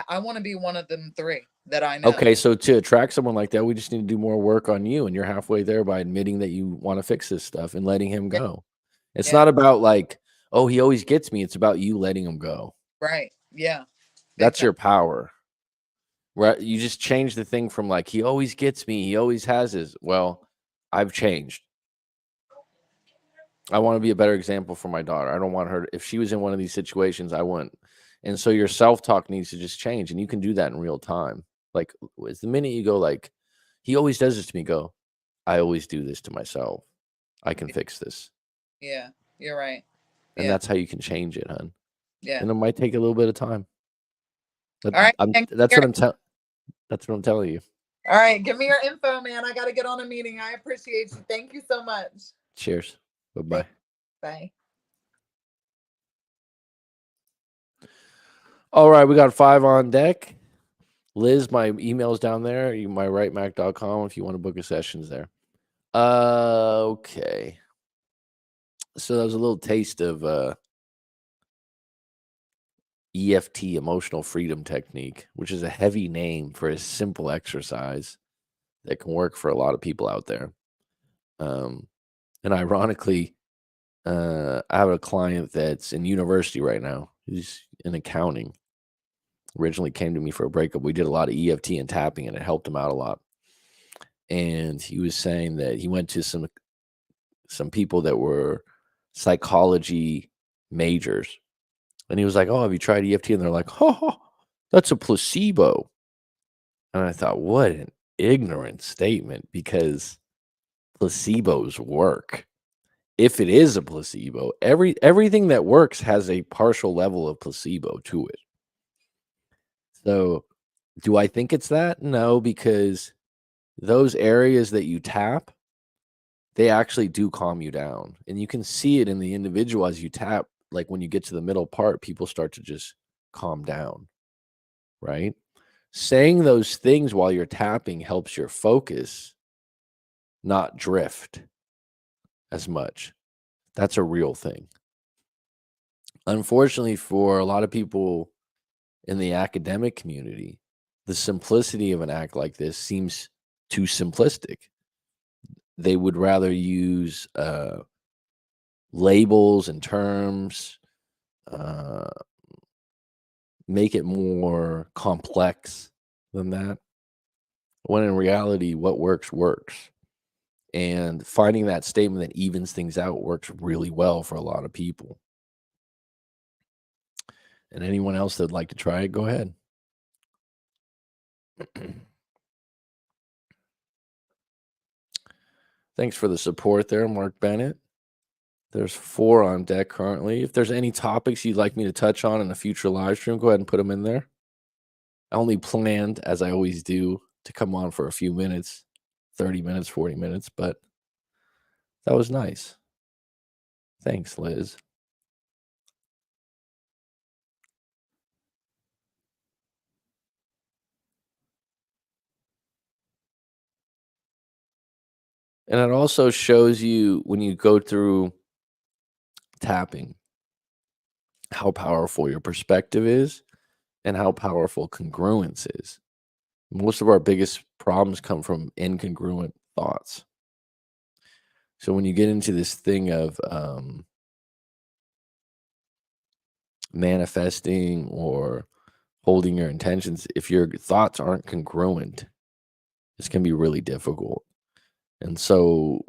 I want to be one of them 3 that I know. Okay, so to attract someone like that, we just need to do more work on you, and you're halfway there by admitting that you want to fix this stuff and letting him Yeah. go. It's Yeah. not about like, oh, he always gets me. It's about you letting him go. Right. Yeah. Big That's time. your power. Right? You just change the thing from like he always gets me, he always has his. Well, I've changed. I want to be a better example for my daughter. I don't want her if she was in one of these situations, I wouldn't. And so your self-talk needs to just change, and you can do that in real time. Like it's the minute you go like, he always does this to me, go, I always do this to myself. I can fix this. Yeah. You're right. And Yeah. that's how you can change it, hun. Yeah. And it might take a little bit of time. But All right. I'm And that's what that's what I'm telling you. all right. Give me your info, man. I got to get on a meeting. I appreciate you. Thank you so much. Cheers. Thank Bye-bye. Bye. All right, we got 5 on deck. Liz, my email's down there. You mywrightmac.com if you want to book a sessions there. Okay. So that was a little taste of EFT, emotional freedom technique, which is a heavy name for a simple exercise that can work for a lot of people out there. And ironically, I have a client that's in university right now. He's in accounting. Originally came to me for a breakup. We did a lot of EFT and tapping, and it helped him out a lot. And he was saying that he went to some people that were psychology majors, and he was like, "Oh, have you tried EFT?" And they're like, "Oh, that's a placebo." And I thought, what an ignorant statement, because placebos work. If it is a placebo, everything that works has a partial level of placebo to it. So, do I think it's that? No, because those areas that you tap, they actually do calm you down. And you can see it in the individual as you tap. Like when you get to the middle part, people start to just calm down, right? Saying those things while you're tapping helps your focus not drift as much. That's a real thing. Unfortunately, for a lot of people in the academic community, the simplicity of an act like this seems too simplistic. They would rather use labels and terms, uh, make it more complex than that. When in reality, what works works. And finding that statement that evens things out works really well for a lot of people. And anyone else that'd like to try it, go ahead. Thanks for the support there, Mark Bennett. There's 4 on deck currently. If there's any topics you'd like me to touch on in a future live stream, go ahead and put them in there. I only planned, as I always do, to come on for a few minutes, 30 minutes, 40 minutes, but that was nice. Thanks, Liz. And it also shows you when you go through tapping how powerful your perspective is and how powerful congruence is. Most of our biggest problems come from incongruent thoughts. So when you get into this thing of manifesting or holding your intentions, if your thoughts aren't congruent, it's going to be really difficult. And so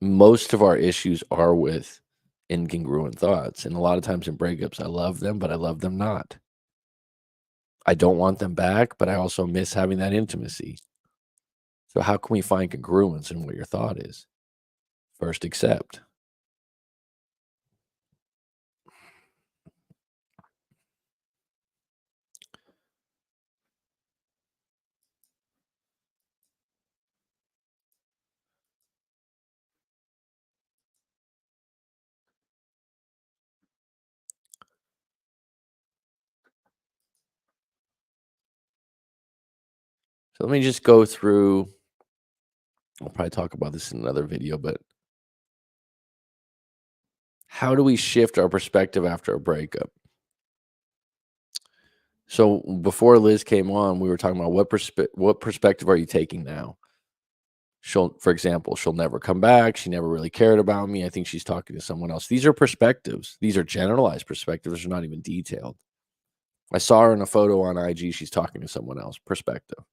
most of our issues are with incongruent thoughts. And a lot of times in breakups, I love them, but I love them not. I don't want them back, but I also miss having that intimacy. So how can we find congruence in what your thought is? First, accept. So let me just go through. I'll probably talk about this in another video, but how do we shift our perspective after a breakup? So before Liz came on, we were talking about what perspective are you taking now? For example, she'll never come back. She never really cared about me. I think she's talking to someone else. These are perspectives. These are generalized perspectives. They're not even detailed. I saw her in a photo on IG. She's talking to someone else. Perspective.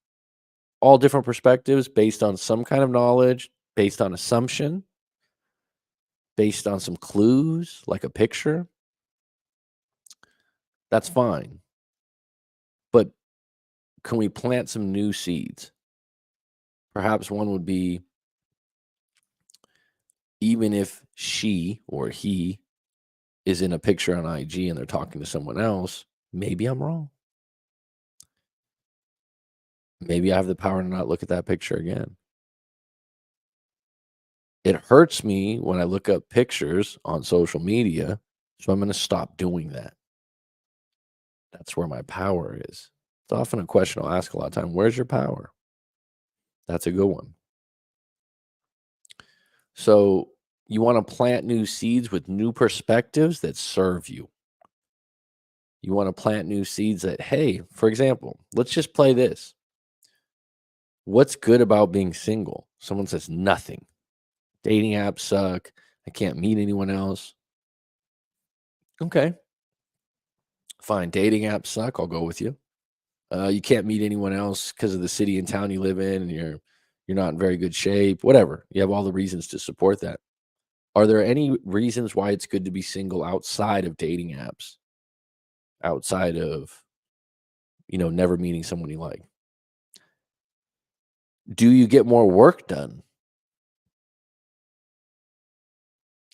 All different perspectives based on some kind of knowledge, based on assumption, based on some clues, like a picture. That's fine. But can we plant some new seeds? Perhaps one would be, even if she or he is in a picture on IG and they're talking to someone else, maybe I'm wrong. Maybe I have the power to not look at that picture again. It hurts me when I look up pictures on social media, so I'm going to stop doing that. That's where my power is. It's often a question I'll ask a lot of time. Where's your power? That's a good one. So you want to plant new seeds with new perspectives that serve you. You want to plant new seeds that, hey, for example, let's just play this. What's good about being single? Someone says nothing. Dating apps suck. I can't meet anyone else. Okay, fine. Dating apps suck. I'll go with you. You can't meet anyone else because of the city and town you live in, and you're not in very good shape. Whatever. You have all the reasons to support that. Are there any reasons why it's good to be single outside of dating apps? Outside of, never meeting someone you like? Do you get more work done?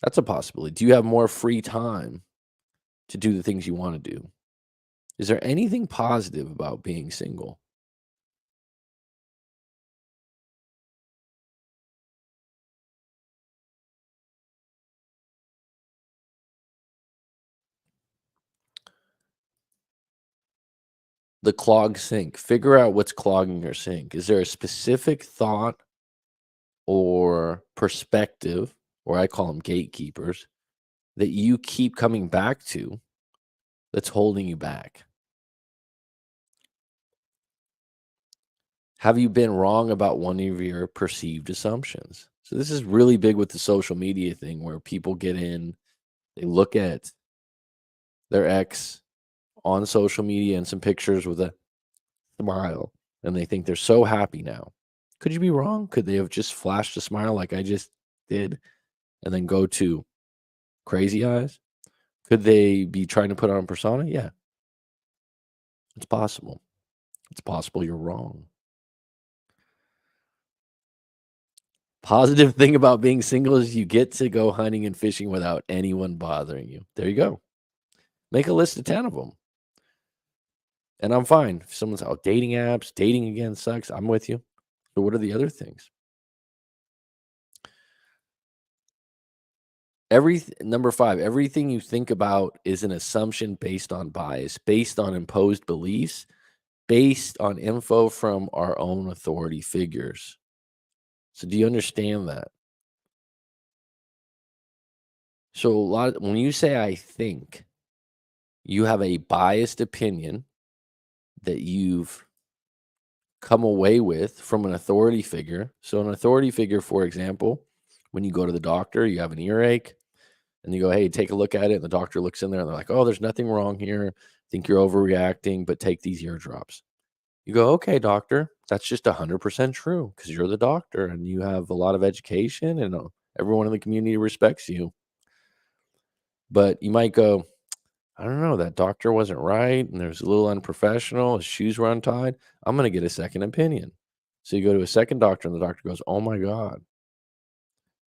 That's a possibility. Do you have more free time to do the things you want to do? Is there anything positive about being single? The clogged sink. Figure out what's clogging your sink. Is there a specific thought or perspective, or I call them gatekeepers, that you keep coming back to that's holding you back? Have you been wrong about one of your perceived assumptions? So this is really big with the social media thing where people get in, they look at their ex on social media and some pictures with a smile, and they think they're so happy now. Could you be wrong? Could they have just flashed a smile like I just did and then go to crazy eyes? Could they be trying to put on a persona? Yeah, it's possible. It's possible you're wrong. Positive thing about being single is you get to go hunting and fishing without anyone bothering you. There you go. Make a list of 10 of them, and I'm fine. If someone's out dating apps, dating again sucks, I'm with you. But what are the other things? Number 5, everything you think about is an assumption based on bias, based on imposed beliefs, based on info from our own authority figures. So do you understand that? So when you say I think, you have a biased opinion that you've come away with from an authority figure. So an authority figure, for example, when you go to the doctor, you have an earache and you go, "Hey, take a look at it." And the doctor looks in there and they're like, "Oh, there's nothing wrong here. I think you're overreacting, but take these eardrops." You go, "Okay, doctor, that's just 100% true because you're the doctor and you have a lot of education and everyone in the community respects you." But you might go, "I don't know, that doctor wasn't right and there's a little unprofessional. His shoes were untied. I'm going to get a second opinion." So you go to a second doctor and the doctor goes, "Oh my God,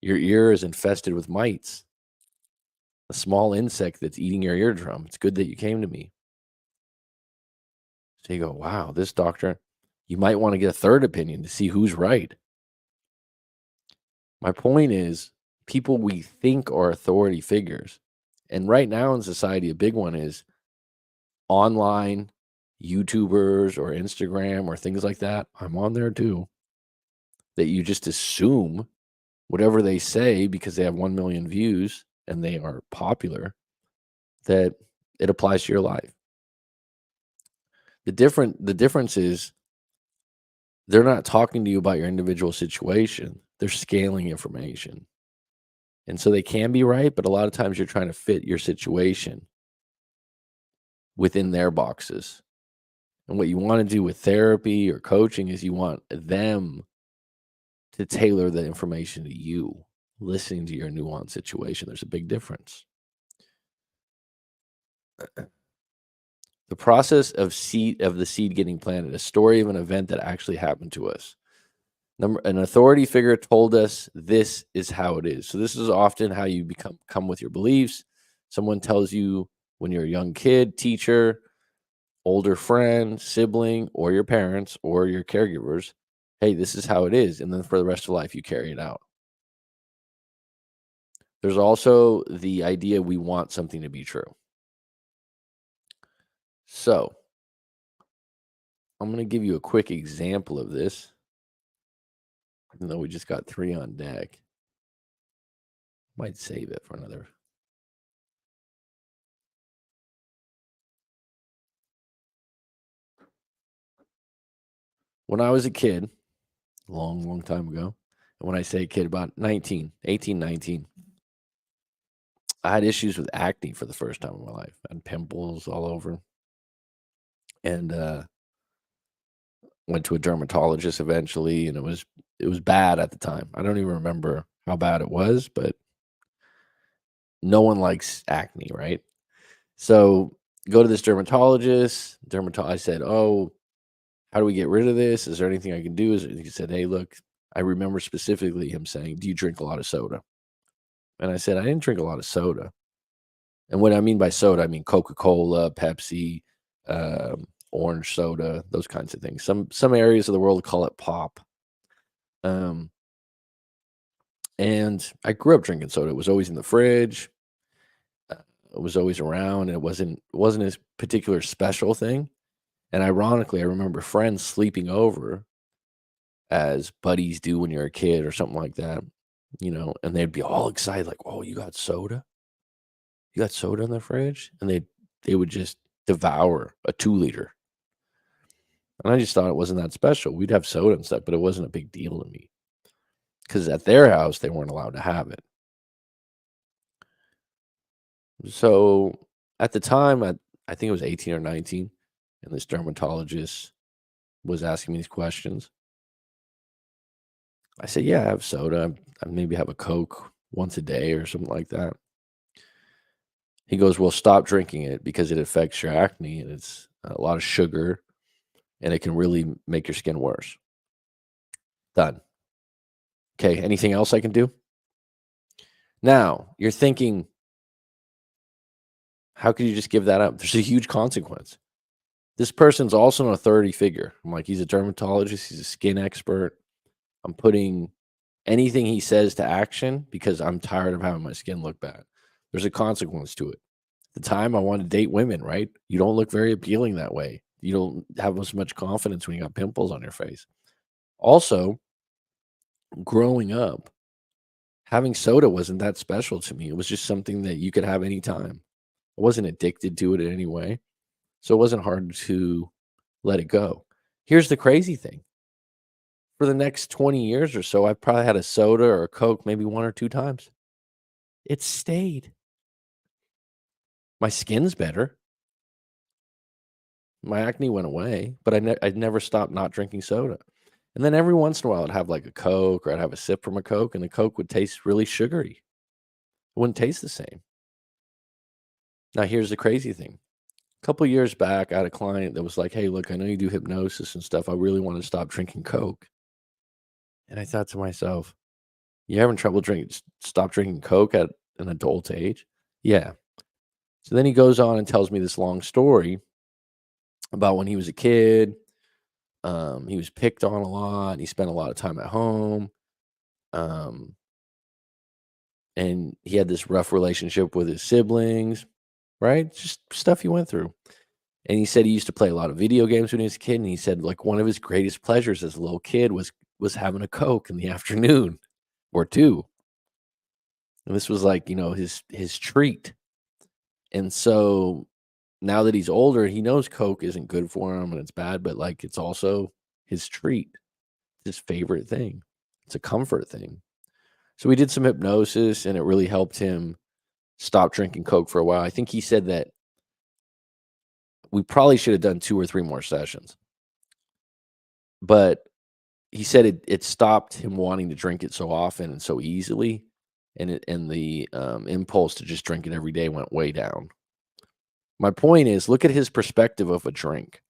your ear is infested with mites, a small insect that's eating your eardrum. It's good that you came to me." So you go, "Wow, this doctor," you might want to get a third opinion to see who's right. My point is, people we think are authority figures. And right now in society, a big one is online YouTubers or Instagram or things like that. I'm on there too. That you just assume whatever they say because they have 1 million views and they are popular, that it applies to your life. The difference is they're not talking to you about your individual situation. They're scaling information. And so they can be right, but a lot of times you're trying to fit your situation within their boxes. And what you want to do with therapy or coaching is you want them to tailor the information to you, listening to your nuanced situation. There's a big difference. The process of the seed getting planted, a story of an event that actually happened to us. An authority figure told us this is how it is. So this is often how you come with your beliefs. Someone tells you when you're a young kid, teacher, older friend, sibling, or your parents or your caregivers, hey, this is how it is. And then for the rest of life, you carry it out. There's also the idea we want something to be true. So I'm going to give you a quick example of this, even though we just got 3 on deck. Might save it for another. When I was a kid, long, long time ago, and when I say kid, about 18, 19, I had issues with acne for the first time in my life. I had pimples all over and went to a dermatologist eventually, and it was bad at the time. I don't even remember how bad it was, but no one likes acne, right? So go to this dermatologist. I said, "Oh, how do we get rid of this? Is there anything I can do?" He said, "Hey, look," I remember specifically him saying, "Do you drink a lot of soda?" And I said, "I didn't drink a lot of soda." And what I mean by soda, I mean Coca-Cola, Pepsi, orange soda, those kinds of things. Some areas of the world call it pop. Um, and I grew up drinking soda. It was always in the fridge. uh, It was always around. And it wasn't a particular special thing. And ironically, I remember friends sleeping over as buddies do when you're a kid or something like that, and they'd be all excited, like, "Oh, you got soda? You got soda in the fridge?" And they would just devour a 2 liter. And I just thought it wasn't that special. We'd have soda and stuff, but it wasn't a big deal to me because at their house, they weren't allowed to have it. So at the time, I think it was 18 or 19, and this dermatologist was asking me these questions. I said, "Yeah, I have soda. I maybe have a Coke once a day or something like that." He goes, "Well, stop drinking it because it affects your acne and it's a lot of sugar and it can really make your skin worse." Done. Okay, anything else I can do? Now, you're thinking, how could you just give that up? There's a huge consequence. This person's also an authority figure. I'm like, he's a dermatologist, he's a skin expert. I'm putting anything he says to action because I'm tired of having my skin look bad. There's a consequence to it. At the time, I wanted to date women, right? You don't look very appealing that way. You don't have as much confidence when you got pimples on your face. Also, growing up, having soda wasn't that special to me. It was just something that you could have anytime. I wasn't addicted to it in any way. So it wasn't hard to let it go. Here's the crazy thing. For the next 20 years or so, I've probably had a soda or a Coke maybe 1 or 2 times. It stayed. My skin's better. My acne went away, but I'd never stopped not drinking soda. And then every once in a while, I'd have like a Coke or I'd have a sip from a Coke, and the Coke would taste really sugary. It wouldn't taste the same. Now, here's the crazy thing. A couple years back, I had a client that was like, "Hey, look, I know you do hypnosis and stuff. I really want to stop drinking Coke." And I thought to myself, "You having trouble stop drinking Coke at an adult age?" Yeah. So then he goes on and tells me this long story about when he was a kid. He was picked on a lot. And he spent a lot of time at home. Um, and he had this rough relationship with his siblings, right? Just stuff he went through. And he said he used to play a lot of video games when he was a kid. And he said like one of his greatest pleasures as a little kid was having a Coke in the afternoon or two. And this was like, his treat. And so now that he's older, he knows Coke isn't good for him and it's bad, but like it's also his treat, his favorite thing. It's a comfort thing. So we did some hypnosis and it really helped him stop drinking Coke for a while. I think he said that we probably should have done 2 or 3 more sessions. But he said it stopped him wanting to drink it so often and so easily, and the impulse to just drink it every day went way down. My point is, look at his perspective of a drink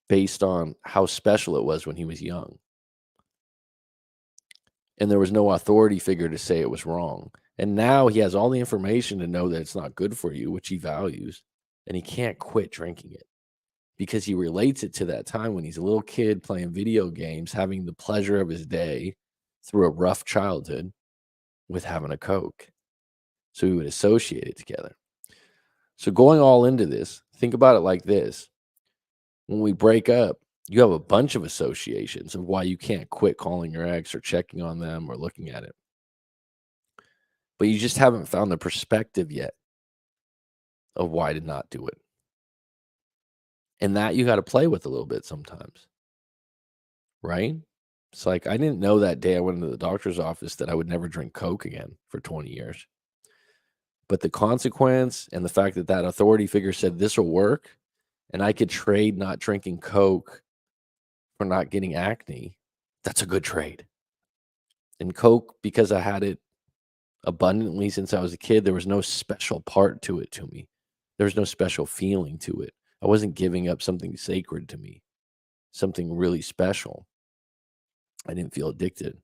based on how special it was when he was young. And there was no authority figure to say it was wrong. And now he has all the information to know that it's not good for you, which he values, and he can't quit drinking it because he relates it to that time when he's a little kid playing video games, having the pleasure of his day through a rough childhood with having a Coke. So he would associate it together. So going all into this, think about it like this. When we break up, you have a bunch of associations of why you can't quit calling your ex or checking on them or looking at it. But you just haven't found the perspective yet of why to not do it. And that you got to play with a little bit sometimes, right? It's like I didn't know that day I went into the doctor's office that I would never drink Coke again for 20 years. But the consequence and the fact that that authority figure said this will work and I could trade not drinking Coke for not getting acne, that's a good trade. And Coke, because I had it abundantly since I was a kid, there was no special part to it to me. There was no special feeling to it. I wasn't giving up something sacred to me, something really special. I didn't feel addicted.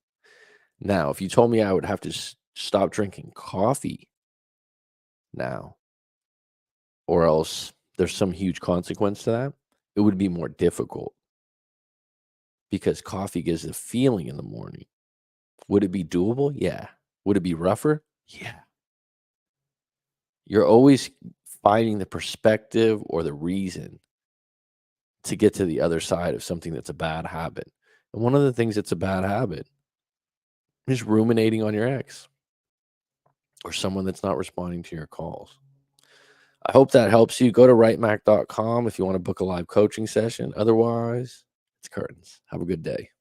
Now, if you told me I would have to stop drinking coffee now, or else there's some huge consequence to that, it would be more difficult because coffee gives a feeling in the morning. Would it be doable? Yeah. Would it be rougher? Yeah. You're always finding the perspective or the reason to get to the other side of something that's a bad habit. And one of the things that's a bad habit is ruminating on your ex or someone that's not responding to your calls. I hope that helps you. Go to rightmac.com if you want to book a live coaching session. Otherwise, it's curtains. Have a good day.